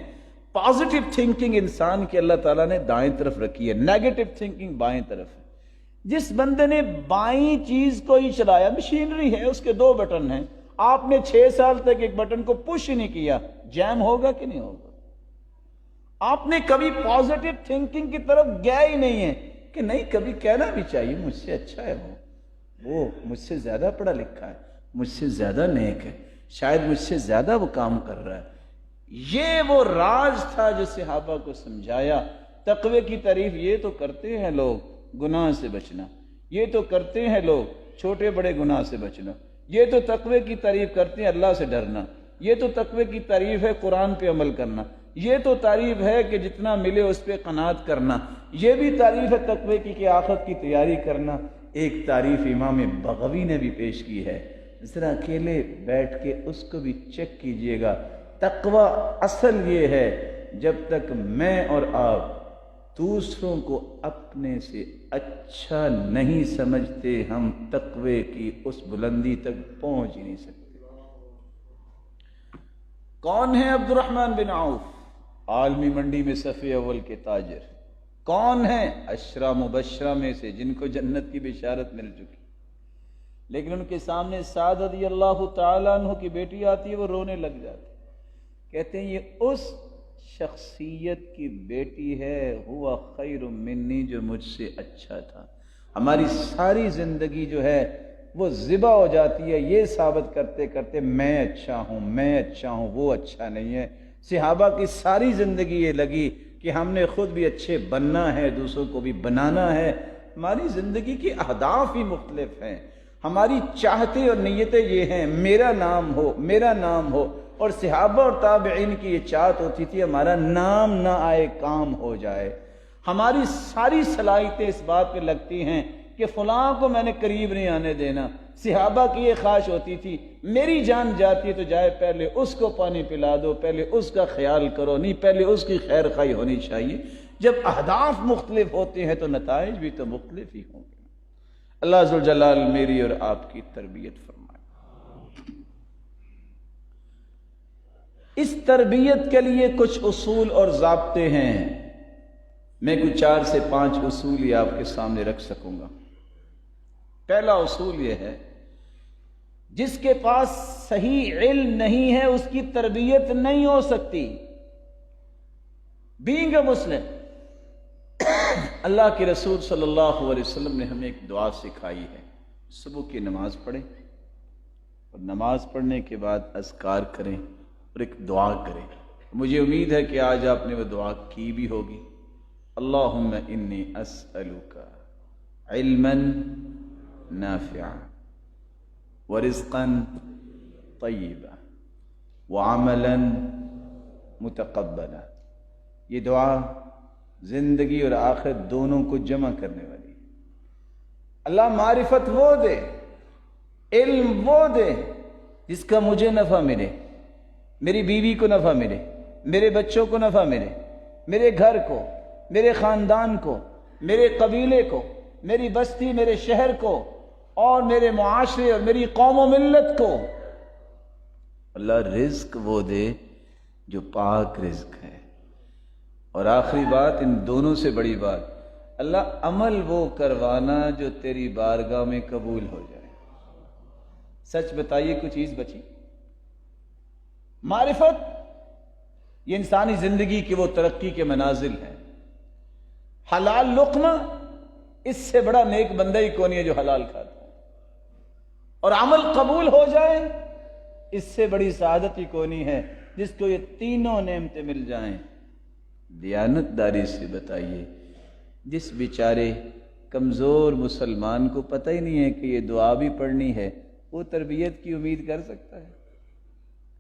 پازیٹیو تھنکنگ انسان کی اللہ تعالیٰ نے دائیں طرف رکھی ہے، نیگیٹو تھنکنگ بائیں طرف ہے۔ جس بندے نے بائیں چیز کو ہی چلایا، مشینری ہے، اس کے 2 بٹن ہیں، آپ نے 6 سال تک ایک بٹن کو پش ہی نہیں کیا، جیم ہوگا کہ نہیں ہوگا؟ آپ نے کبھی پازیٹیو تھنکنگ کی طرف گیا ہی نہیں ہے کہ نہیں، کبھی کہنا بھی چاہیے مجھ سے اچھا ہے، وہ مجھ سے زیادہ پڑھا لکھا ہے، مجھ سے زیادہ نیک ہے، شاید مجھ سے زیادہ وہ کام کر رہا ہے۔ یہ وہ راز تھا جو صحابہ کو سمجھایا۔ تقوی کی تعریف یہ تو کرتے ہیں لوگ گناہ سے بچنا، یہ تو کرتے ہیں لوگ چھوٹے بڑے گناہ سے بچنا، یہ تو تقوی کی تعریف کرتے ہیں اللہ سے ڈرنا، یہ تو تقوی کی تعریف ہے قرآن پہ عمل کرنا، یہ تو تعریف ہے کہ جتنا ملے اس پہ قناعت کرنا، یہ بھی تعریف ہے تقوی کی کہ آخرت کی تیاری کرنا۔ ایک تعریف امام بغوی نے بھی پیش کی ہے، ذرا اکیلے بیٹھ کے اس کو بھی چیک کیجئے گا۔ تقوی اصل یہ ہے، جب تک میں اور آپ دوسروں کو اپنے سے اچھا نہیں سمجھتے، ہم تقوی کی اس بلندی تک پہنچ ہی نہیں سکتے۔ کون ہے عبد الرحمن بن عوف؟ عالمی منڈی میں صف اول کے تاجر۔ کون ہیں؟ 10 مبشرہ میں سے جن کو جنت کی بشارت مل چکی، لیکن ان کے سامنے سعد رضی اللہ تعالیٰ عنہ کی بیٹی آتی ہے، وہ رونے لگ جاتی، کہتے ہیں یہ اس شخصیت کی بیٹی ہے، ہوا خیر منی، جو مجھ سے اچھا تھا۔ ہماری ساری زندگی جو ہے وہ ذبح ہو جاتی ہے یہ ثابت کرتے کرتے میں اچھا ہوں، میں اچھا ہوں، وہ اچھا نہیں ہے۔ صحابہ کی ساری زندگی یہ لگی کہ ہم نے خود بھی اچھے بننا ہے، دوسروں کو بھی بنانا ہے۔ ہماری زندگی کی اہداف ہی مختلف ہیں، ہماری چاہتے اور نیتیں یہ ہیں میرا نام ہو، میرا نام ہو۔ اور صحابہ اور تابعین کی یہ چاہت ہوتی تھی ہمارا نام نہ آئے، کام ہو جائے۔ ہماری ساری صلاحیتیں اس بات پہ لگتی ہیں کہ فلاں کو میں نے قریب نہیں آنے دینا۔ صحابہ کی یہ خواہش ہوتی تھی میری جان جاتی ہے تو جائے پہلے اس کو پانی پلا دو، پہلے اس کا خیال کرو، نہیں پہلے اس کی خیر خواہی ہونی چاہیے۔ جب اہداف مختلف ہوتے ہیں تو نتائج بھی تو مختلف ہی ہوں گے۔ اللہ ذوالجلال میری اور آپ کی تربیت فرمائے۔ اس تربیت کے لیے کچھ اصول اور ضابطے ہیں، میں کچھ 4 سے 5 اصول ہی آپ کے سامنے رکھ سکوں گا۔ پہلا اصول یہ ہے، جس کے پاس صحیح علم نہیں ہے اس کی تربیت نہیں ہو سکتی۔ بینگ اے مسلم، اللہ کے رسول صلی اللہ علیہ وسلم نے ہمیں ایک دعا سکھائی ہے، صبح کی نماز پڑھیں اور نماز پڑھنے کے بعد اذکار کریں اور ایک دعا کریں۔ مجھے امید ہے کہ آج آپ نے وہ دعا کی بھی ہوگی۔ اللہم انی اسألک علما نافعا ورزقا طیبا وعملا متقبلا. یہ دعا زندگی اور آخرت دونوں کو جمع کرنے والی ہے. اللہ معرفت وہ دے، علم وہ دے جس کا مجھے نفع ملے، میری بیوی کو نفع ملے، میرے بچوں کو نفع ملے، میرے گھر کو، میرے خاندان کو، میرے قبیلے کو، میری بستی، میرے شہر کو، اور میرے معاشرے اور میری قوم و ملت کو. اللہ رزق وہ دے جو پاک رزق ہے. اور آخری بات، ان دونوں سے بڑی بات، اللہ عمل وہ کروانا جو تیری بارگاہ میں قبول ہو جائے. سچ بتائیے کوئی چیز بچی؟ معرفت یہ انسانی زندگی کی وہ ترقی کے منازل ہیں. حلال لقمہ، اس سے بڑا نیک بندہ ہی کون ہے جو حلال کھاتا ہے. اور عمل قبول ہو جائے، اس سے بڑی سعادت ہی کونی ہے جس کو یہ تینوں نعمتیں مل جائیں. دیانتداری سے بتائیے، جس بیچارے کمزور مسلمان کو پتہ ہی نہیں ہے کہ یہ دعا بھی پڑھنی ہے، وہ تربیت کی امید کر سکتا ہے؟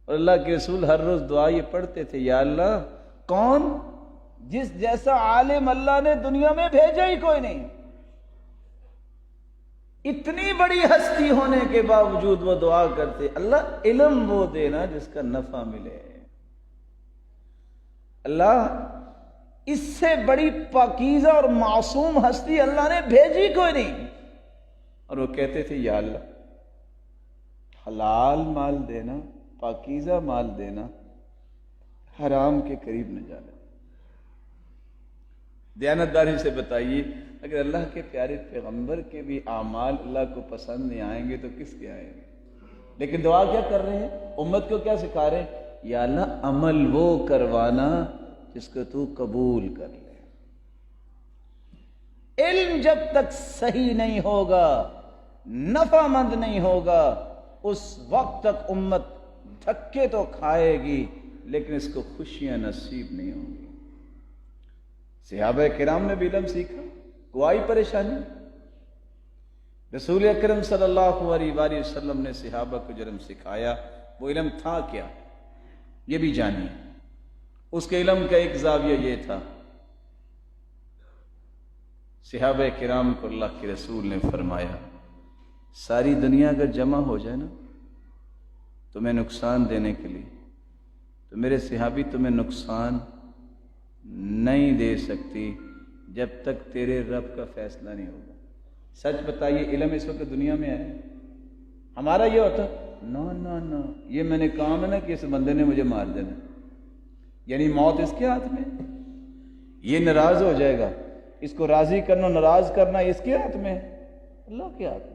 اور اللہ کے رسول ہر روز دعا یہ پڑھتے تھے، یا اللہ کون جس جیسا عالم اللہ نے دنیا میں بھیجا ہی کوئی نہیں. اتنی بڑی ہستی ہونے کے باوجود وہ دعا کرتے، اللہ علم وہ دینا جس کا نفع ملے. اللہ اس سے بڑی پاکیزہ اور معصوم ہستی اللہ نے بھیجی کوئی نہیں. اور وہ کہتے تھے، یا اللہ حلال مال دینا، پاکیزہ مال دینا، حرام کے قریب نہ جانا. دیانتداری سے بتائیے، اگر اللہ کے پیارے پیغمبر کے بھی اعمال اللہ کو پسند نہیں آئیں گے تو کس کے آئیں گے؟ لیکن دعا کیا کر رہے ہیں؟ امت کو کیا سکھا رہے ہیں؟ یا اللہ عمل وہ کروانا جس کو تو قبول کر لے. علم جب تک صحیح نہیں ہوگا، نفع مند نہیں ہوگا، اس وقت تک امت دھکے تو کھائے گی لیکن اس کو خوشیاں نصیب نہیں ہوں گی. صحابہ کرام نے بھی علم سیکھا، کوئی پریشانی. رسول اکرم صلی اللہ علیہ وآلہ وسلم نے صحابہ کو جو علم سکھایا، وہ علم تھا کیا؟ یہ بھی جانیے. اس کے علم کا ایک زاویہ یہ تھا، صحابہ کرام کو اللہ کے رسول نے فرمایا، ساری دنیا اگر جمع ہو جائے نا تمہیں نقصان دینے کے لیے، تو میرے صحابی تمہیں نقصان نہیں دے سکتی جب تک تیرے رب کا فیصلہ نہیں ہوگا. سچ بتائیے، علم اس وقت دنیا میں ہے؟ ہمارا یہ ہوتا نا یہ میں نے کام ہے نا کہ اس بندے نے مجھے مار دینا، یعنی موت اس کے ہاتھ میں، یہ ناراض ہو جائے گا، اس کو راضی کرنا ناراض کرنا اس کے ہاتھ میں، اللہ کے ہاتھ میں.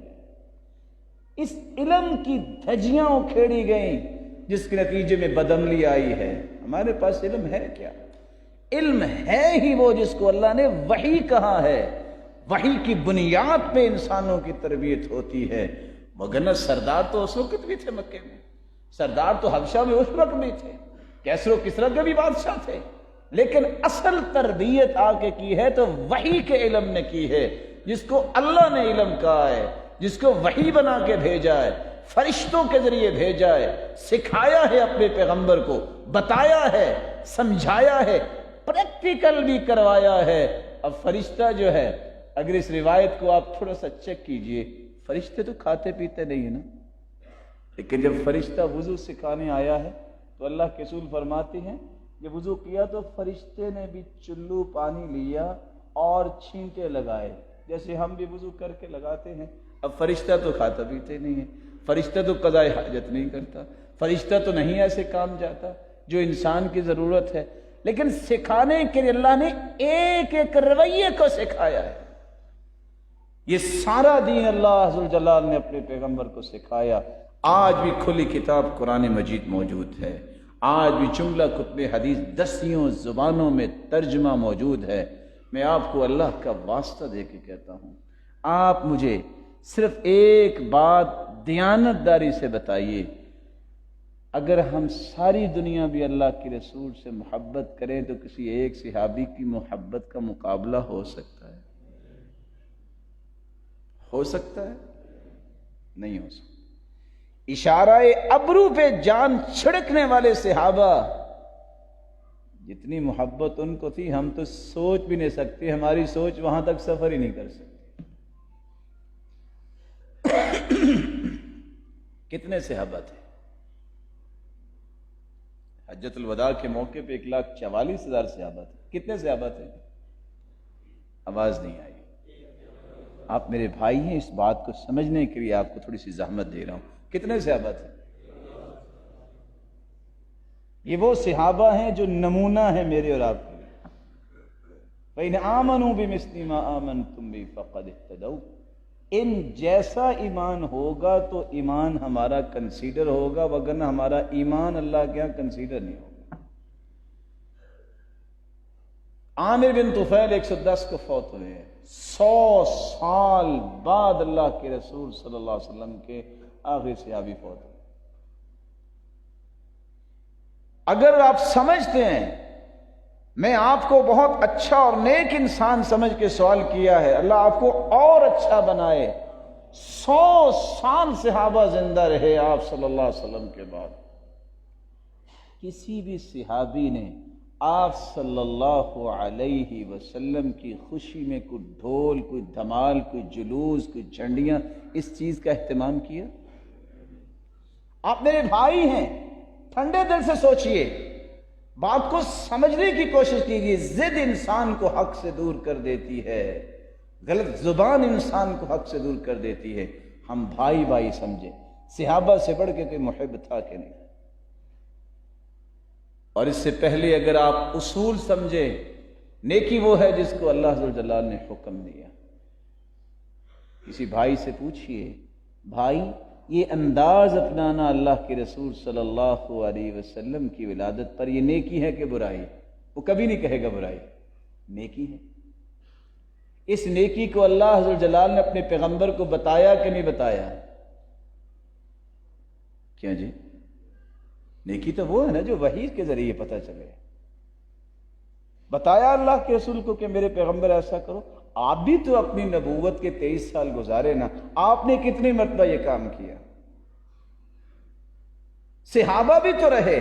اس علم کی دھجیاں اکھیڑی گئیں جس کے نتیجے میں بدعملی آئی ہے. ہمارے پاس علم ہے کیا؟ علم ہے ہی وہ جس کو اللہ نے وحی کہا ہے. وحی کی بنیاد پہ انسانوں کی تربیت ہوتی ہے. مگر سردار تو اس وقت بھی تھے مکے میں، سردار تو حبشہ میں اس وقت بھی تھے، کیسر و کسرا کے بھی بادشاہ تھے، لیکن اصل تربیت آ کے کی ہے تو وحی کے علم نے کی ہے، جس کو اللہ نے علم کہا ہے، جس کو وحی بنا کے بھیجا ہے، فرشتوں کے ذریعے بھیجا ہے، سکھایا ہے اپنے پیغمبر کو، بتایا ہے، سمجھایا ہے، پریکٹیکل بھی کروایا ہے. اب فرشتہ جو ہے، اگر اس روایت کو آپ تھوڑا سا چیک کیجئے، فرشتے تو کھاتے پیتے نہیں ہیں نا، لیکن جب فرشتہ وضو سکھانے آیا ہے تو اللہ کے رسول فرماتے ہیں جب وضو کیا تو فرشتے نے بھی چلو پانی لیا اور چھینٹے لگائے جیسے ہم بھی وضو کر کے لگاتے ہیں. اب فرشتہ تو کھاتا پیتے نہیں ہے، فرشتہ تو قضاء حاجت نہیں کرتا، فرشتہ تو نہیں ایسے کام جاتا جو انسان کی ضرورت ہے، لیکن سکھانے کے لیے اللہ نے ایک ایک رویے کو سکھایا ہے. یہ سارا دین اللہ ذوالجلال نے اپنے پیغمبر کو سکھایا. آج بھی کھلی کتاب قرآن مجید موجود ہے، آج بھی جملہ کتب حدیث 10 زبانوں میں ترجمہ موجود ہے. میں آپ کو اللہ کا واسطہ دے کے کہتا ہوں، آپ مجھے صرف ایک بات دیانتداری سے بتائیے، اگر ہم ساری دنیا بھی اللہ کے رسول سے محبت کریں تو کسی ایک صحابی کی محبت کا مقابلہ ہو سکتا ہے؟ ہو سکتا ہے؟ نہیں ہو سکتا. اشارہ ابرو پہ جان چھڑکنے والے صحابہ، جتنی محبت ان کو تھی ہم تو سوچ بھی نہیں سکتے، ہماری سوچ وہاں تک سفر ہی نہیں کر سکتی۔ کتنے صحابہ تھے؟ حجۃ الوداع کے موقع پہ 1,44,000 صحابہ تھے۔ کتنے صحابہ تھے؟ آواز نہیں آئی۔ آپ میرے بھائی ہیں، اس بات کو سمجھنے کے لیے آپ کو تھوڑی سی زحمت دے رہا ہوں۔ کتنے صحابہ تھے؟ یہ وہ صحابہ ہیں جو نمونہ ہیں میرے اور آپ کے لیے۔ فَإِنْ آمَنُوا بِمِثْلِ مَا آمَنْتُمْ بِهِ فَقَدِ اهْتَدَوْا۔ ان جیسا ایمان ہوگا تو ایمان ہمارا کنسیڈر ہوگا، وگرنہ ہمارا ایمان اللہ کے ہاں کنسیڈر نہیں ہوگا۔ عامر بن طفیل 110 کو فوت ہوئے ہیں، 100 سال بعد اللہ کے رسول صلی اللہ علیہ وسلم کے آخری صحابی فوت ہوئے۔ اگر آپ سمجھتے ہیں میں آپ کو بہت اچھا اور نیک انسان سمجھ کے سوال کیا ہے، اللہ آپ کو اور اچھا بنائے، 100 سال صحابہ زندہ رہے آپ صلی اللہ علیہ وسلم کے بعد، کسی بھی صحابی نے آپ صلی اللہ علیہ وسلم کی خوشی میں کوئی ڈھول، کوئی دھمال، کوئی جلوس، کوئی جھنڈیاں، اس چیز کا اہتمام کیا؟ آپ میرے بھائی ہیں، ٹھنڈے دل سے سوچئے، بات کو سمجھنے کی کوشش کیجیے۔ ضد انسان کو حق سے دور کر دیتی ہے، غلط زبان انسان کو حق سے دور کر دیتی ہے۔ ہم بھائی بھائی سمجھے، صحابہ سے بڑھ کے کوئی محب تھا کہ نہیں؟ اور اس سے پہلے اگر آپ اصول سمجھے، نیکی وہ ہے جس کو اللہ ذو جلال نے حکم دیا۔ کسی بھائی سے پوچھئے، بھائی یہ انداز اپنانا اللہ کے رسول صلی اللہ علیہ وسلم کی ولادت پر، یہ نیکی ہے کہ برائی؟ وہ کبھی نہیں کہے گا برائی، نیکی ہے۔ اس نیکی کو اللہ عز و جلال نے اپنے پیغمبر کو بتایا کہ نہیں بتایا؟ کیا جی؟ نیکی تو وہ ہے نا جو وحی کے ذریعے پتہ چلے۔ بتایا اللہ کے رسول کو کہ میرے پیغمبر ایسا کرو۔ آپ بھی تو اپنی نبوت کے 23 سال گزارے نا، آپ نے کتنی مرتبہ یہ کام کیا؟ صحابہ بھی تو رہے،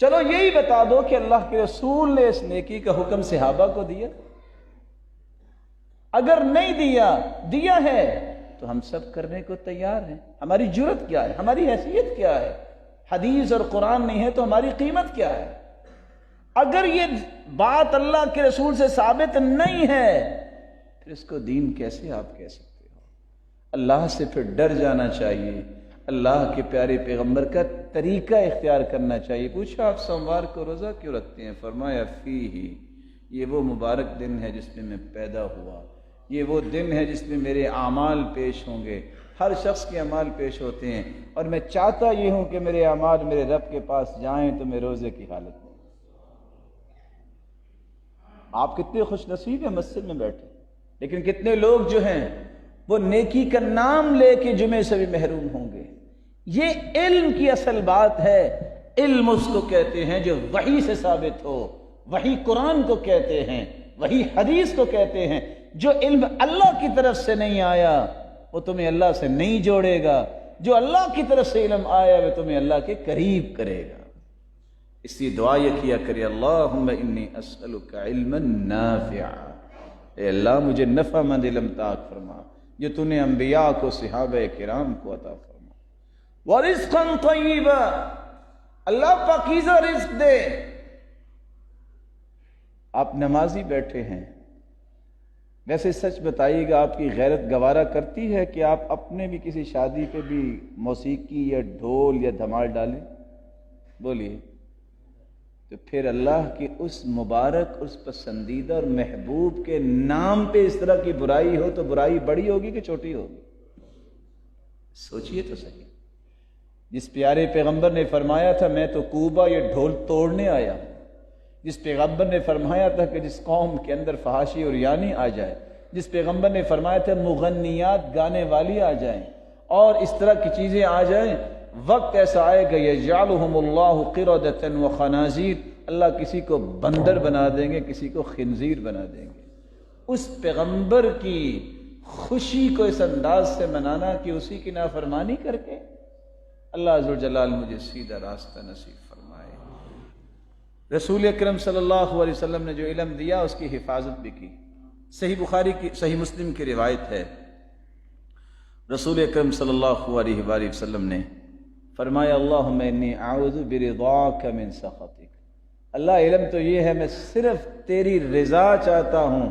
چلو یہی بتا دو کہ اللہ کے رسول نے اس نیکی کا حکم صحابہ کو دیا؟ اگر نہیں دیا ہے تو ہم سب کرنے کو تیار ہیں۔ ہماری جرت کیا ہے؟ ہماری حیثیت کیا ہے؟ حدیث اور قرآن نہیں ہے تو ہماری قیمت کیا ہے؟ اگر یہ بات اللہ کے رسول سے ثابت نہیں ہے پھر اس کو دین کیسے آپ کہہ سکتے ہو؟ اللہ سے پھر ڈر جانا چاہیے، اللہ کے پیارے پیغمبر کا طریقہ اختیار کرنا چاہیے۔ پوچھا آپ سوموار کو روزہ کیوں رکھتے ہیں؟ فرمایا فیہ، یہ وہ مبارک دن ہے جس میں میں پیدا ہوا، یہ وہ دن ہے جس میں میرے اعمال پیش ہوں گے۔ ہر شخص کے اعمال پیش ہوتے ہیں، اور میں چاہتا یہ ہوں کہ میرے اعمال میرے رب کے پاس جائیں تو میں روزے کی حالت میں۔ آپ کتنے خوش نصیب ہیں مسجد میں بیٹھے، لیکن کتنے لوگ جو ہیں وہ نیکی کا نام لے کے جمعے سے بھی محروم ہوں گے۔ یہ علم کی اصل بات ہے۔ علم اس کو کہتے ہیں جو وحی سے ثابت ہو، وحی قرآن کو کہتے ہیں، وحی حدیث کو کہتے ہیں۔ جو علم اللہ کی طرف سے نہیں آیا وہ تمہیں اللہ سے نہیں جوڑے گا، جو اللہ کی طرف سے علم آیا وہ تمہیں اللہ کے قریب کرے گا۔ اس لیے دعا یہ کیا کرے، اللہم انی اسألک علما نافعا، اے اللہ مجھے نفع مند علم عطا فرما جو تو نے انبیاء کو، صحابہ کرام کو عطا فرما۔ ورزقا طیبا، اللہ پاکیزہ رزق دے۔ آپ نمازی بیٹھے ہیں، ویسے سچ بتائیے گا آپ کی غیرت گوارا کرتی ہے کہ آپ اپنے بھی کسی شادی پہ بھی موسیقی یا ڈھول یا دھمال ڈالیں؟ بولیے۔ تو پھر اللہ کی اس مبارک، اس پسندیدہ اور محبوب کے نام پہ اس طرح کی برائی ہو تو برائی بڑی ہوگی کہ چھوٹی ہوگی؟ سوچئے تو صحیح۔ جس پیارے پیغمبر نے فرمایا تھا میں تو کوبہ یہ ڈھول توڑنے آیا ہوں، جس پیغمبر نے فرمایا تھا کہ جس قوم کے اندر فحاشی اور یانی آ جائے، جس پیغمبر نے فرمایا تھا مغنیات گانے والی آ جائیں اور اس طرح کی چیزیں آ جائیں، وقت ایسا آئے گا یجعلہم اللہ قردۃ وخنازیر، اللہ کسی کو بندر بنا دیں گے، کسی کو خنزیر بنا دیں گے۔ اس پیغمبر کی خوشی کو اس انداز سے منانا کہ اسی کی نافرمانی کر کے اللہ عز و جلال مجھے سیدھا راستہ نصیب فرمائے۔ رسول اکرم صلی اللہ علیہ وسلم نے جو علم دیا اس کی حفاظت بھی کی۔ صحیح مسلم کی روایت ہے، رسول اکرم صلی اللہ علیہ وآلہ وسلم نے فرمایا اللہم انی اعوذ برضاک من سخطک، اللہ علم تو یہ ہے میں صرف تیری رضا چاہتا ہوں،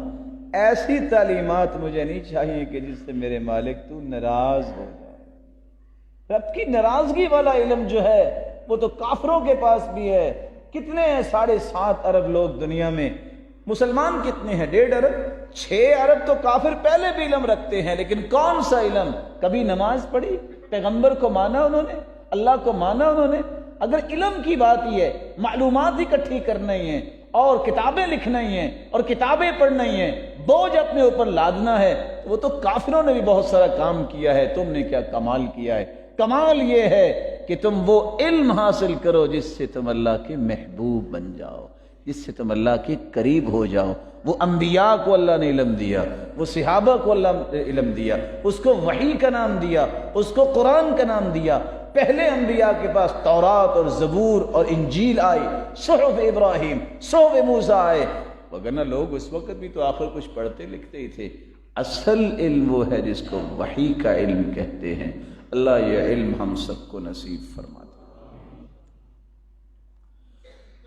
ایسی تعلیمات مجھے نہیں چاہیے کہ جس سے میرے مالک تو ناراض ہو جائے۔ رب کی ناراضگی والا علم جو ہے وہ تو کافروں کے پاس بھی ہے۔ کتنے ہیں 7.5 ارب لوگ دنیا میں، مسلمان کتنے ہیں 1.5 ارب، 6 ارب تو کافر پہلے بھی علم رکھتے ہیں، لیکن کون سا علم؟ کبھی نماز پڑھی، پیغمبر کو مانا انہوں نے، اللہ کو مانا انہوں نے؟ اگر علم کی بات ہی ہے، معلومات اکٹھی کرنا ہی ہے اور کتابیں لکھنا ہی ہیں اور کتابیں پڑھنا ہی ہیں، بوجھ اپنے اوپر لادنا ہے، تو وہ تو کافروں نے بھی بہت سارا کام کیا ہے، تم نے کیا کمال کیا ہے؟ کمال یہ ہے کہ تم وہ علم حاصل کرو جس سے تم اللہ کے محبوب بن جاؤ، جس سے تم اللہ کے قریب ہو جاؤ۔ وہ انبیاء کو اللہ نے علم دیا، وہ صحابہ کو اللہ نے علم دیا، اس کو وحی کا نام دیا، اس کو قرآن کا نام دیا۔ پہلے انبیاء کے پاس تورات اور زبور اور انجیل آئی، صحف ابراہیم، صحف موسیٰ آئے، وگرنہ لوگ اس وقت بھی تو آخر کچھ پڑھتے لکھتے ہی تھے۔ اصل علم وہ ہے جس کو وحی کا علم کہتے ہیں۔ اللہ یہ علم ہم سب کو نصیب فرما دے۔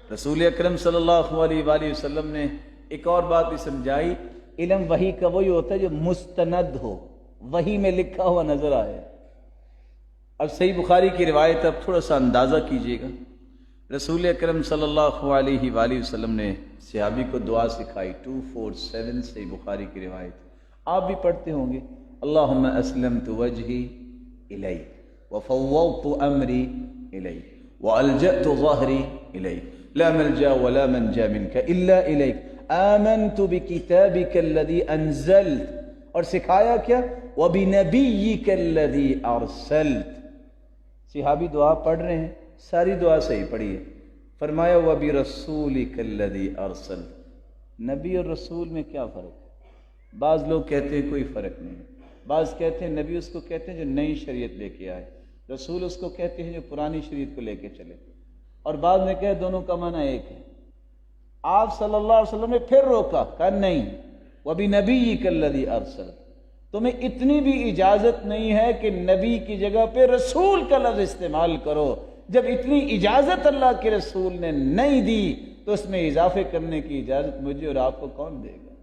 رسول اکرم صلی اللہ علیہ وآلہ وسلم نے ایک اور بات بھی سمجھائی، علم وحی کا وہی ہوتا ہے جو مستند ہو، وحی میں لکھا ہوا نظر آئے۔ اب صحیح بخاری کی روایت اب تھوڑا سا اندازہ کیجئے گا، رسول اکرم صلی اللہ علیہ وآلہ وسلم نے صحابی کو دعا سکھائی، 247 صحیح بخاری کی روایت، آپ بھی پڑھتے ہوں گے، اللہم اسلمت وجہی الیک وفوضت امری الیک والجأت ظہری الیک لا ملجا ولا منجا منک الا الیک آمنت بکتابک الذی انزلت، اور سکھایا کیا؟ وبنبیک الذی ارسلت۔ صحابی دعا پڑھ رہے ہیں، ساری دعا صحیح پڑھی ہے، فرمایا وبرسولک الذی ارسلت۔ نبی اور رسول میں کیا فرق ہے؟ بعض لوگ کہتے ہیں کوئی فرق نہیں، بعض کہتے ہیں نبی اس کو کہتے ہیں جو نئی شریعت لے کے آئے، رسول اس کو کہتے ہیں جو پرانی شریعت کو لے کے چلے، اور بعض نے کہا دونوں کا معنی ایک ہے۔ آپ صلی اللہ علیہ وسلم نے پھر روکا، کہا نہیں، وَبِنَبِيِّكَ الَّذِي أَرْسَلَ، تمہیں اتنی بھی اجازت نہیں ہے کہ نبی کی جگہ پہ رسول کا لفظ استعمال کرو۔ جب اتنی اجازت اللہ کے رسول نے نہیں دی تو اس میں اضافے کرنے کی اجازت مجھے اور آپ کو کون دے گا؟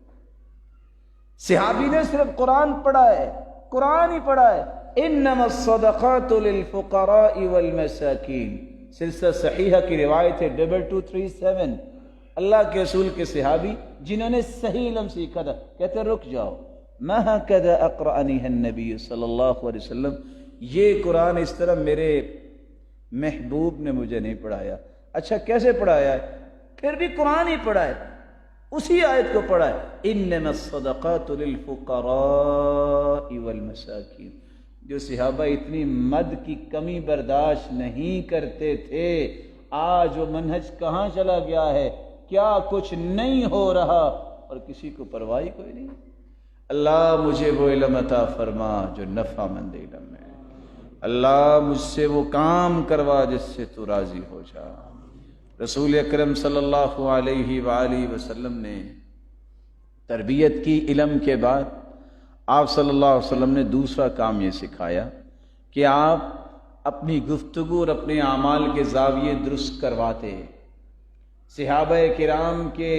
صحابی نے صرف قرآن پڑھا ہے، قرآن ہی پڑھا ہے، انما الصدقات للفقراء والمساکین، سلسلہ صحیحہ کی روایت ہے 2237۔ اللہ کے رسول کے صحابی جنہوں نے صحیح علم سیکھا تھا کہتے رک جاؤ، ما هكذا اقرأنیہ النبی صلی اللہ علیہ وسلم، یہ قرآن اس طرح میرے محبوب نے مجھے نہیں پڑھایا۔ اچھا کیسے پڑھایا ہے؟ پھر بھی قرآن ہی پڑھا ہے، اسی آیت کو پڑھا ہے، انما الصدقات للفقراء والمساکین۔ جو صحابہ اتنی مد کی کمی برداشت نہیں کرتے تھے، آج وہ منہج کہاں چلا گیا ہے؟ کیا کچھ نہیں ہو رہا اور کسی کو پرواہ کوئی نہیں۔ اللہ مجھے وہ علم عطا فرما جو نفع مند علم ہے، اللہ مجھ سے وہ کام کروا جس سے تو راضی ہو جا۔ رسول اکرم صلی اللہ علیہ وآلہ وسلم نے تربیت کی علم کے بعد، آپ صلی اللہ علیہ وسلم نے دوسرا کام یہ سکھایا کہ آپ اپنی گفتگو اور اپنے اعمال کے زاویے درست کرواتے۔ صحابہ کرام کے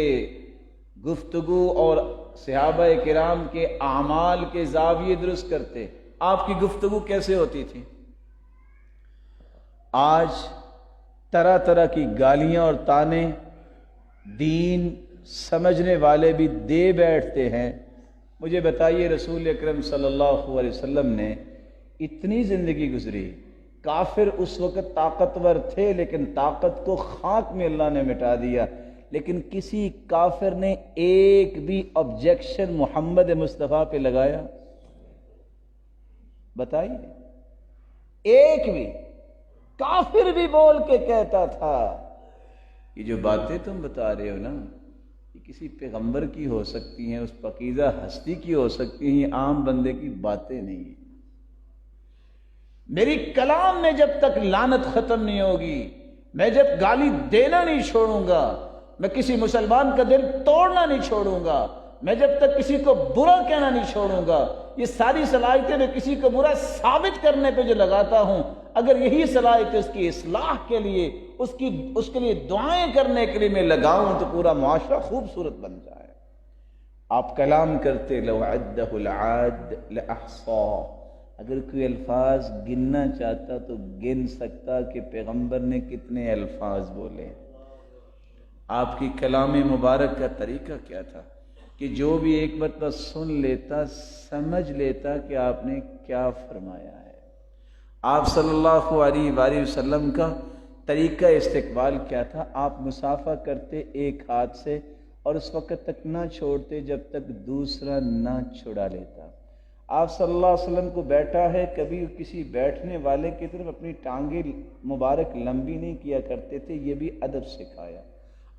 گفتگو اور صحابہ کرام کے اعمال کے زاویے درست کرتے۔ آپ کی گفتگو کیسے ہوتی تھی؟ آج طرح طرح کی گالیاں اور طعنے دین سمجھنے والے بھی دے بیٹھتے ہیں۔ مجھے بتائیے رسول اکرم صلی اللہ علیہ وسلم نے اتنی زندگی گزری، کافر اس وقت طاقتور تھے لیکن طاقت کو خاک میں اللہ نے مٹا دیا، لیکن کسی کافر نے ایک بھی آبجیکشن محمد مصطفیٰ پہ لگایا؟ بتائیے، ایک بھی کافر بھی بول کے کہتا تھا یہ جو باتیں تم بتا رہے ہو نا، یہ کسی پیغمبر کی ہو سکتی ہیں، اس پاکیزہ ہستی کی ہو سکتی ہیں، عام بندے کی باتیں نہیں ہیں۔ میری کلام میں جب تک لعنت ختم نہیں ہوگی، میں جب گالی دینا نہیں چھوڑوں گا، میں کسی مسلمان کا دل توڑنا نہیں چھوڑوں گا، میں جب تک کسی کو برا کہنا نہیں چھوڑوں گا، یہ ساری صلاحیتیں میں کسی کو برا ثابت کرنے پہ جو لگاتا ہوں، اگر یہی صلاحیت اس کی اصلاح کے لیے، اس کے لیے دعائیں کرنے کے لیے میں لگاؤں تو پورا معاشرہ خوبصورت بن جائے۔ آپ کلام کرتے لو عدہ العاد لأحصاہ، اگر کوئی الفاظ گننا چاہتا تو گن سکتا کہ پیغمبر نے کتنے الفاظ بولے۔ آپ کی کلام مبارک کا طریقہ کیا تھا کہ جو بھی ایک مرتبہ سن لیتا سمجھ لیتا کہ آپ نے کیا فرمایا ہے۔ آپ صلی اللہ علیہ وآلہ وسلم کا طریقہ استقبال کیا تھا؟ آپ مصافحہ کرتے ایک ہاتھ سے اور اس وقت تک نہ چھوڑتے جب تک دوسرا نہ چھڑا لیتا۔ آپ صلی اللہ علیہ وسلم کو بیٹھا ہے، کبھی کسی بیٹھنے والے کی طرف اپنی ٹانگیں مبارک لمبی نہیں کیا کرتے تھے، یہ بھی ادب سکھایا۔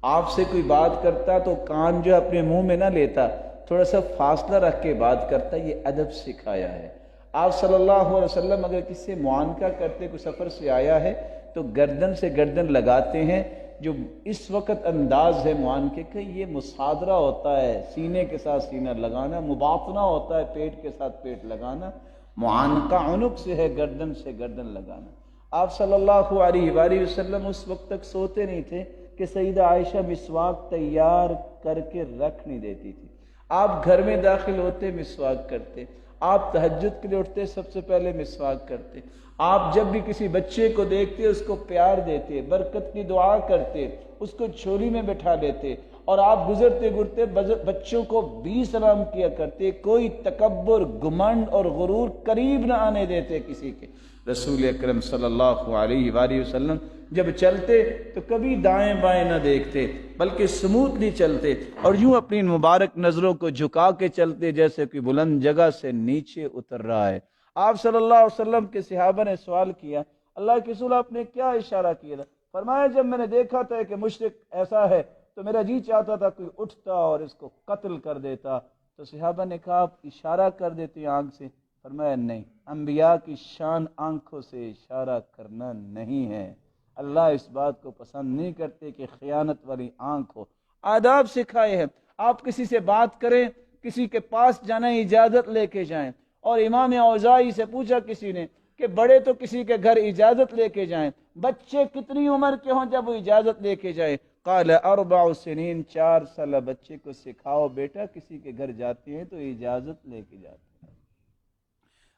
آپ سے کوئی بات کرتا تو کان جو اپنے منہ میں نہ لیتا، تھوڑا سا فاصلہ رکھ کے بات کرتا، یہ ادب سکھایا ہے۔ آپ صلی اللہ علیہ وسلم اگر کسی سے معانقہ کرتے، کوئی سفر سے آیا ہے تو گردن سے گردن لگاتے ہیں، جو اس وقت انداز ہے معانقے کا، یہ مصادرہ ہوتا ہے، سینے کے ساتھ سینہ لگانا، مباطنہ ہوتا ہے پیٹ کے ساتھ پیٹ لگانا، معانقہ عنق سے ہے گردن سے گردن لگانا۔ آپ صلی اللہ علیہ وآلہ وسلم اس وقت تک سوتے نہیں تھے کہ سیدہ عائشہ مسواک تیار کر کے رکھ نہیں دیتی تھی۔ آپ گھر میں داخل ہوتے مسواک کرتے، آپ تہجد کے لیے اٹھتے سب سے پہلے مسواک کرتے، آپ جب بھی کسی بچے کو دیکھتے اس کو پیار دیتے، برکت کی دعا کرتے، اس کو جھولی میں بٹھا لیتے، اور آپ گزرتے گزرتے بچوں کو بھی سلام کیا کرتے، کوئی تکبر، گھمنڈ اور غرور قریب نہ آنے دیتے کسی کے۔ رسول اکرم صلی اللہ علیہ وآلہ وسلم جب چلتے تو کبھی دائیں بائیں نہ دیکھتے، بلکہ سموتھلی چلتے اور یوں اپنی مبارک نظروں کو جھکا کے چلتے جیسے کہ بلند جگہ سے نیچے اتر رہا ہے۔ آپ صلی اللہ علیہ وسلم کے صحابہ نے سوال کیا، اللہ کے رسول آپ نے کیا اشارہ کیا تھا؟ فرمایا جب میں نے دیکھا تھا کہ مشرک ایسا ہے تو میرا جی چاہتا تھا کوئی اٹھتا اور اس کو قتل کر دیتا۔ تو صحابہ نے کہا آپ اشارہ کر دیتے آنکھ سے؟ فرمایا نہیں، انبیاء کی شان آنکھوں سے اشارہ کرنا نہیں ہے، اللہ اس بات کو پسند نہیں کرتے کہ خیانت والی آنکھ ہو۔ آداب سکھائے ہیں، آپ کسی سے بات کریں، کسی کے پاس جانا اجازت لے کے جائیں، اور امام اوزاعی سے پوچھا کسی نے کہ بڑے تو کسی کے گھر اجازت لے کے جائیں، بچے کتنی عمر کے ہوں جب وہ اجازت لے کے جائیں؟ قال 4 سنین، 4 سال بچے کو سکھاؤ بیٹا کسی کے گھر جاتے ہیں تو اجازت لے کے جاتے ہیں۔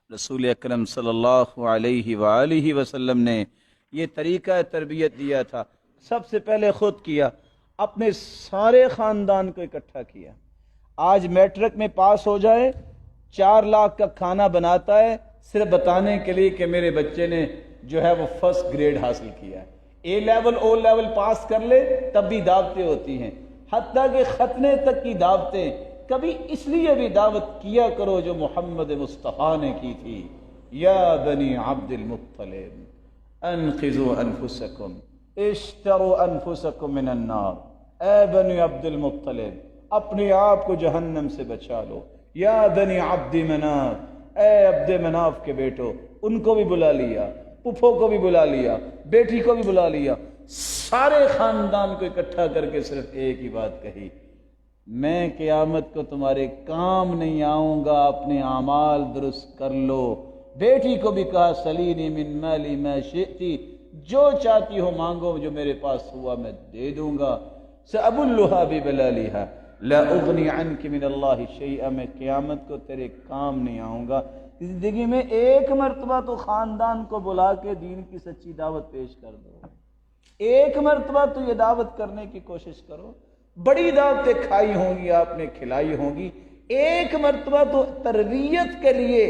رسول اکرم صلی اللہ علیہ وآلہ وسلم نے یہ طریقہ تربیت دیا تھا۔ سب سے پہلے خود کیا، اپنے سارے خاندان کو اکٹھا کیا۔ آج میٹرک میں پاس ہو جائے، 4 لاکھ کا کھانا بناتا ہے صرف بتانے کے لیے کہ میرے بچے نے جو ہے وہ فرسٹ گریڈ حاصل کیا ہے۔ اے لیول او لیول پاس کر لے تب بھی دعوتیں ہوتی ہیں، حتیٰ کہ ختنے تک کی دعوتیں۔ کبھی اس لیے بھی دعوت کیا کرو جو محمد مصطفیٰ نے کی تھی، یا بنی عبد المطلب انقذوا انفسکم اشتروا انفسکم من النار، اے بنی عبد المطلب اپنے آپ کو جہنم سے بچا لو۔ یا بنی عبد مناف، اے عبد مناف کے بیٹو، ان کو بھی بلا لیا، پھپھو کو بھی بلا لیا، بیٹی کو بھی بلا لیا، سارے خاندان کو اکٹھا کر کے صرف ایک ہی بات کہی، میں قیامت کو تمہارے کام نہیں آؤں گا، اپنے اعمال درست کر لو۔ بیٹی کو بھی کہا سلینی من مالی ما شئتی، جو چاہتی ہو مانگو، جو میرے پاس ہوا میں دے دوں گا۔ سأبلھا ببلالھا لا اغنی عنک من اللہ شیئا، میں قیامت کو تیرے کام نہیں آؤں گا۔ زندگی میں ایک مرتبہ تو خاندان کو بلا کے دین کی سچی دعوت پیش کر دو، ایک مرتبہ تو یہ دعوت کرنے کی کوشش کرو۔ بڑی دعوتیں کھائی ہوں گی آپ نے، کھلائی ہوں گی، ایک مرتبہ تو تربیت کے لیے،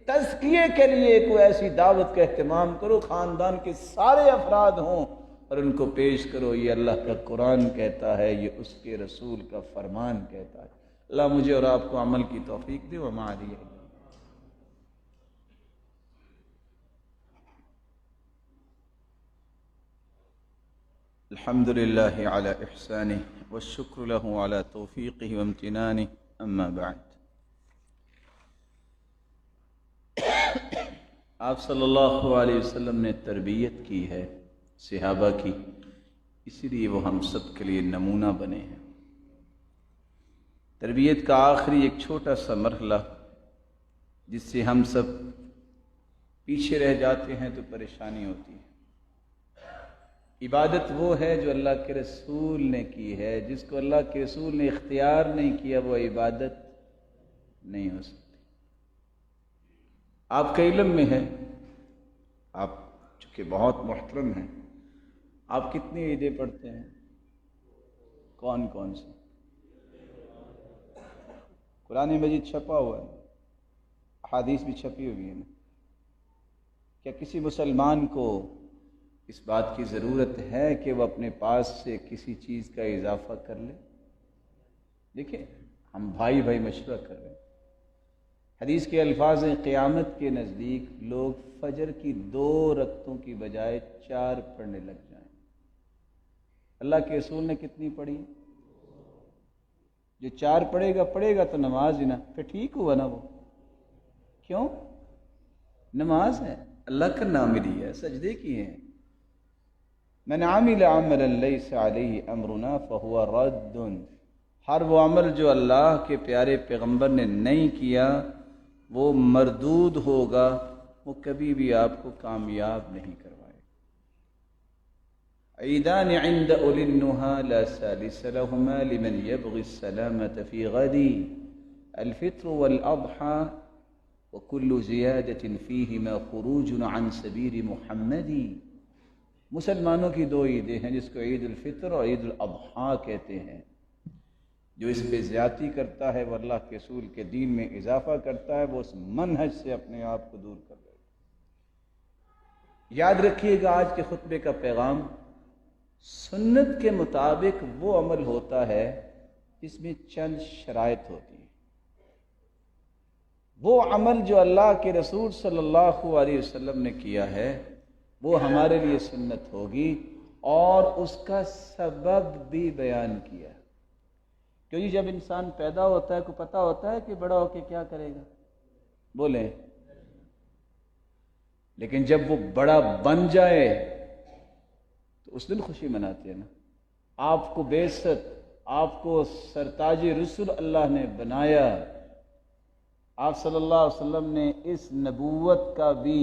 تزکیے کے لیے کوئی ایسی دعوت کا اہتمام کرو، خاندان کے سارے افراد ہوں اور ان کو پیش کرو۔ یہ اللہ کا قرآن کہتا ہے، یہ اس کے رسول کا فرمان کہتا ہے۔ اللہ مجھے اور آپ کو عمل کی توفیق دے۔ وما علیہ الحمد للہ علی احسانہ والشکر لہ علی توفیقہ وامتنانہ، اما بعد۔ آپ صلی اللہ علیہ وسلم نے تربیت کی ہے صحابہ کی، اسی لیے وہ ہم سب کے لیے نمونہ بنے ہیں۔ تربیت کا آخری ایک چھوٹا سا مرحلہ جس سے ہم سب پیچھے رہ جاتے ہیں تو پریشانی ہوتی ہے۔ عبادت وہ ہے جو اللہ کے رسول نے کی ہے، جس کو اللہ کے رسول نے اختیار نہیں کیا وہ عبادت نہیں ہو سکتی۔ آپ کے علم میں ہے، آپ چونکہ بہت محترم ہیں، آپ کتنی عیدیں پڑھتے ہیں؟ کون کون سی؟ قرآن مجید چھپا ہوا ہے، احادیث بھی چھپی ہوئی ہے نا۔ کیا کسی مسلمان کو اس بات کی ضرورت ہے کہ وہ اپنے پاس سے کسی چیز کا اضافہ کر لے؟ دیکھیں، ہم بھائی بھائی مشورہ کر رہے ہیں۔ حدیث کے الفاظ ہیں، قیامت کے نزدیک لوگ فجر کی 2 رکعتوں کی بجائے 4 پڑھنے لگ جائیں۔ اللہ کے رسول نے کتنی پڑھی؟ جو 4 پڑھے گا تو نماز ہی نا، پھر ٹھیک ہوا نا وہ؟ کیوں؟ نماز ہے، اللہ کا نام لیا ہے، سجدے کیے ہیں۔ من عمل عملا لیس علیہ امرنا فہو رد، ہر وہ عمل جو اللہ کے پیارے پیغمبر نے نہیں کیا وہ مردود ہوگا، وہ کبھی بھی آپ کو کامیاب نہیں کروائے۔ عیدان عند اولی النہى لا ثالث لہما لمن یبغی السلامة فی غدی، الفطر والاضحى وکل زیادۃ فیہما خروج عن سبیل محمدی۔ مسلمانوں کی 2 عیدیں ہیں جس کو عید الفطر اور عید الاضحیٰ کہتے ہیں۔ جو اس پہ زیادتی کرتا ہے، وہ اللہ کے رسول کے دین میں اضافہ کرتا ہے، وہ اس منہج سے اپنے آپ کو دور کر دے گا۔ یاد رکھیے گا آج کے خطبے کا پیغام، سنت کے مطابق وہ عمل ہوتا ہے جس میں چند شرائط ہوتی ہیں۔ وہ عمل جو اللہ کے رسول صلی اللہ علیہ وسلم نے کیا ہے وہ ہمارے لیے سنت ہوگی، اور اس کا سبب بھی بیان کیا۔ کیونکہ جب انسان پیدا ہوتا ہے کو پتہ ہوتا ہے کہ بڑا ہو کے کیا کرے گا؟ بولیں۔ لیکن جب وہ بڑا بن جائے تو اس دن خوشی مناتے ہیں نا۔ آپ کو بعثت، آپ کو سرتاج رسل اللہ نے بنایا، آپ صلی اللہ علیہ وسلم نے اس نبوت کا بھی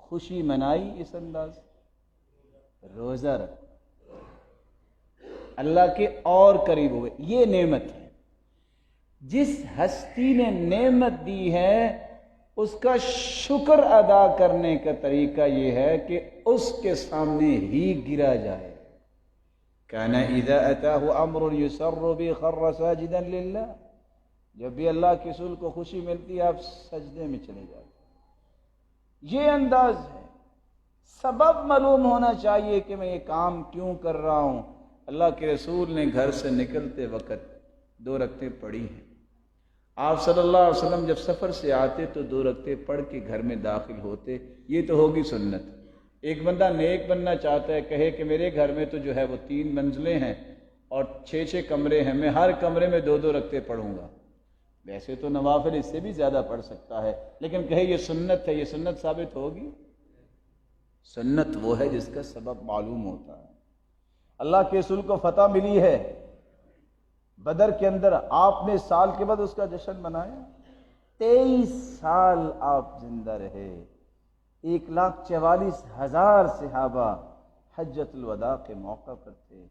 خوشی منائی اس انداز، روزہ رکھ اللہ کے اور قریب ہوئے۔ یہ نعمت ہے، جس ہستی نے نعمت دی ہے اس کا شکر ادا کرنے کا طریقہ یہ ہے کہ اس کے سامنے ہی گرا جائے۔ کان اذا اتاہ امر یسر به خر ساجدا للہ، جب بھی اللہ کے رسول کو خوشی ملتی ہے آپ سجدے میں چلے جاتے۔ یہ انداز ہے۔ سبب معلوم ہونا چاہیے کہ میں یہ کام کیوں کر رہا ہوں۔ اللہ کے رسول نے گھر سے نکلتے وقت 2 رکعتیں پڑھی ہیں۔ آپ صلی اللہ علیہ وسلم جب سفر سے آتے تو 2 رکعتیں پڑھ کے گھر میں داخل ہوتے۔ یہ تو ہوگی سنت۔ ایک بندہ نیک بننا چاہتا ہے، کہے کہ میرے گھر میں تو جو ہے وہ 3 منزلیں ہیں اور 6 کمرے ہیں، میں ہر کمرے میں 2 رکعتیں پڑھوں گا۔ ویسے تو نوافل اس سے بھی زیادہ پڑھ سکتا ہے، لیکن کہے یہ سنت ہے، یہ سنت ثابت ہوگی؟ سنت وہ ہے جس کا سبب معلوم ہوتا ہے۔ اللہ کے رسول کو فتح ملی ہے بدر کے اندر، آپ نے سال کے بعد اس کا جشن منایا۔ 23 سال آپ زندہ رہے، 1,44,000 صحابہ حجۃ الوداع کے موقع پر تھے۔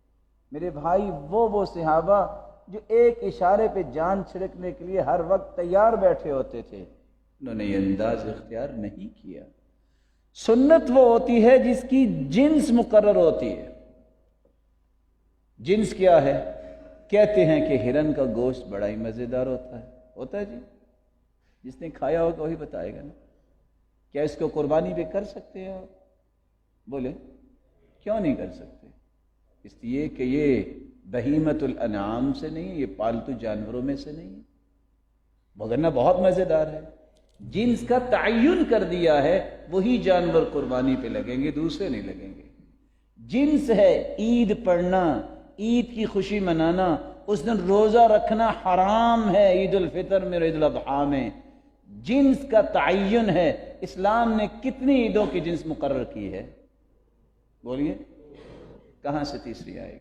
میرے بھائی، وہ صحابہ جو ایک اشارے پہ جان چھڑکنے کے لیے ہر وقت تیار بیٹھے ہوتے تھے، انہوں نے یہ انداز اختیار نہیں کیا۔ سنت وہ ہوتی ہے جس کی جنس مقرر ہوتی ہے۔ جنس کیا ہے؟ کہتے ہیں کہ ہرن کا گوشت بڑا ہی مزیدار ہوتا ہے جی، جس نے کھایا ہوگا وہی بتائے گا نا۔ کیا اس کو قربانی پہ کر سکتے ہیں آپ؟ بولے کیوں نہیں کر سکتے؟ اس لیے کہ یہ بہیمت الانعام سے نہیں، یہ پالتو جانوروں میں سے نہیں، مگر بہت مزیدار ہے۔ جنس کا تعین کر دیا ہے، وہی جانور قربانی پہ لگیں گے، دوسرے نہیں لگیں گے۔ جنس ہے عید پڑھنا، عید کی خوشی منانا، اس دن روزہ رکھنا حرام ہے عید الفطر میں اور عید الاضحیٰ میں۔ جنس کا تعین ہے، اسلام نے کتنی عیدوں کی جنس مقرر کی ہے؟ بولیے، کہاں سے تیسری آئے گی؟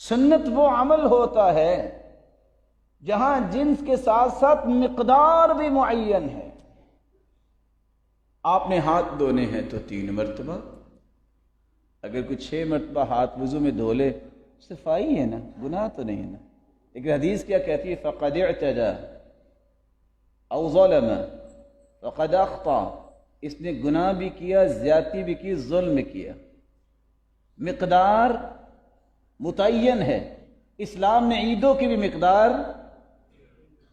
سنت وہ عمل ہوتا ہے جہاں جنس کے ساتھ ساتھ مقدار بھی معین ہے۔ آپ نے ہاتھ دھونے ہیں تو 3 مرتبہ، اگر کوئی 6 مرتبہ ہاتھ وضو میں دھو لے صفائی ہے نا، گناہ تو نہیں ہے نا۔ لیکن حدیث کیا کہتی ہے؟ فقد اعتدى او ظلم فقد اخطا، اس نے گناہ بھی کیا، زیادتی بھی کی، ظلم کیا۔ مقدار متعین ہے۔ اسلام نے عیدوں کی بھی مقدار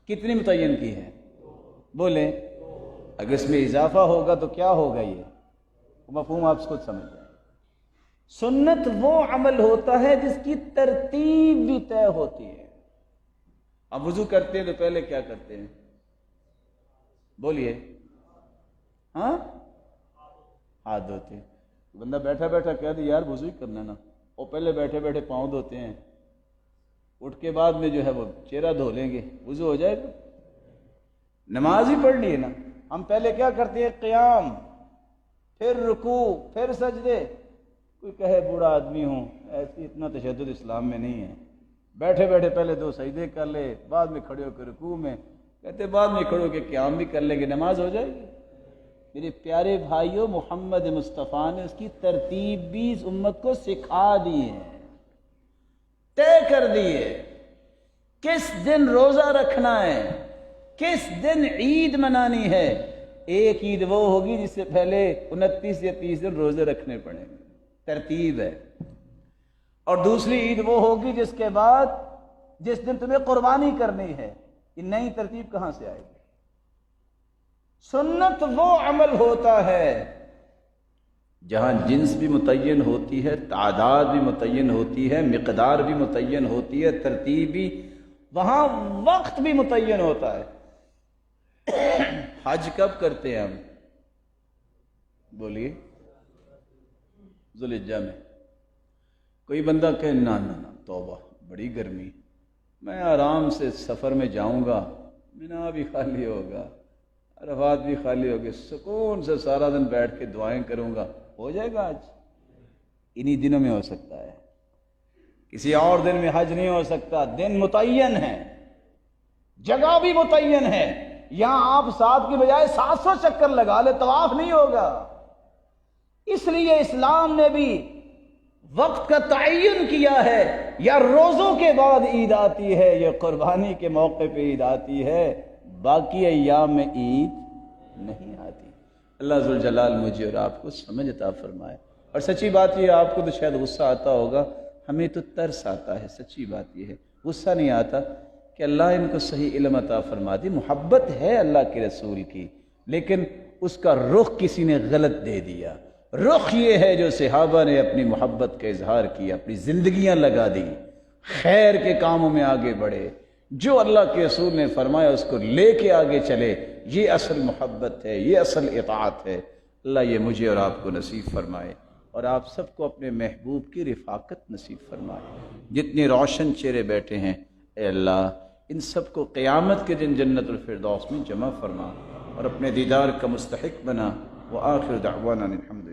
کتنی متعین کی ہے؟ بولیں، اگر اس میں اضافہ ہوگا تو کیا ہوگا؟ یہ مفہوم آپ خود سمجھ جائیں۔ سنت وہ عمل ہوتا ہے جس کی ترتیب بھی طے ہوتی ہے۔ اب وضو کرتے ہیں تو پہلے کیا کرتے ہیں؟ بولیے، ہاں، ہاتھ دھوتے ہیں۔ بندہ بیٹھا بیٹھا کہہ دے یار وضو ہی کرنا نا، اور پہلے بیٹھے بیٹھے پاؤں دھوتے ہیں، اٹھ کے بعد میں جو ہے وہ چہرہ دھو لیں گے، وضو ہو جائے گا؟ نماز ہی پڑھنی ہے نا۔ ہم پہلے کیا کرتے ہیں؟ قیام، پھر رکوع، پھر سجدے۔ کوئی کہے بوڑھا آدمی ہوں، ایسی اتنا تشدد اسلام میں نہیں ہے، بیٹھے بیٹھے پہلے 2 سجدے کر لے، بعد میں کھڑے ہو کے رکوع میں، کہتے بعد میں کھڑے ہو کے قیام بھی کر لیں گے، نماز ہو جائے گی؟ میرے پیارے بھائیوں، محمد مصطفیٰ نے اس کی ترتیب بھی اس امت کو سکھا دی ہے، طے کر دی ہے۔ کس دن روزہ رکھنا ہے، کس دن عید منانی ہے۔ ایک عید وہ ہوگی جس سے پہلے 29 یا 30 دن روزے رکھنے پڑیں گے، ترتیب ہے۔ اور دوسری عید وہ ہوگی جس کے بعد جس دن تمہیں قربانی کرنی ہے۔ یہ نئی ترتیب کہاں سے آئے گی؟ سنت وہ عمل ہوتا ہے جہاں جنس بھی متعین ہوتی ہے، تعداد بھی متعین ہوتی ہے، مقدار بھی متعین ہوتی ہے، ترتیب بھی، وہاں وقت بھی متعین ہوتا ہے۔ حج کب کرتے ہیں ہم؟ بولیے، ذوالحجہ میں۔ کوئی بندہ کہے نا نا نا توبہ، بڑی گرمی، میں آرام سے سفر میں جاؤں گا، مینا بھی خالی ہوگا، عرفات بھی خالی ہوگی، سکون سے سارا دن بیٹھ کے دعائیں کروں گا، ہو جائے گا؟ آج انہی دنوں میں ہو سکتا ہے، کسی اور دن میں حج نہیں ہو سکتا۔ دن متعین ہے، جگہ بھی متعین ہے۔ یہاں آپ 7 کی بجائے 700 چکر لگا لے، طواف نہیں ہوگا۔ اس لیے اسلام نے بھی وقت کا تعین کیا ہے۔ یا روزوں کے بعد عید آتی ہے، یا قربانی کے موقع پہ عید آتی ہے، باقی ایام میں عید نہیں آتی۔ اللہ ذوالجلال مجھے اور آپ کو سمجھ عطا فرمائے۔ اور سچی بات یہ، آپ کو تو شاید غصہ آتا ہوگا، ہمیں تو ترس آتا ہے۔ سچی بات یہ ہے، غصہ نہیں آتا کہ اللہ ان کو صحیح علم عطا فرما دی۔ محبت ہے اللہ کے رسول کی، لیکن اس کا رخ کسی نے غلط دے دیا۔ رخ یہ ہے جو صحابہ نے اپنی محبت کا اظہار کیا، اپنی زندگیاں لگا دی، خیر کے کاموں میں آگے بڑھے، جو اللہ کے رسول نے فرمایا اس کو لے کے آگے چلے۔ یہ اصل محبت ہے، یہ اصل اطاعت ہے۔ اللہ یہ مجھے اور آپ کو نصیب فرمائے، اور آپ سب کو اپنے محبوب کی رفاقت نصیب فرمائے۔ جتنے روشن چہرے بیٹھے ہیں، اے اللہ ان سب کو قیامت کے دن جنت الفردوس میں جمع فرما اور اپنے دیدار کا مستحق بنا۔ وآخر دعوانا الحمد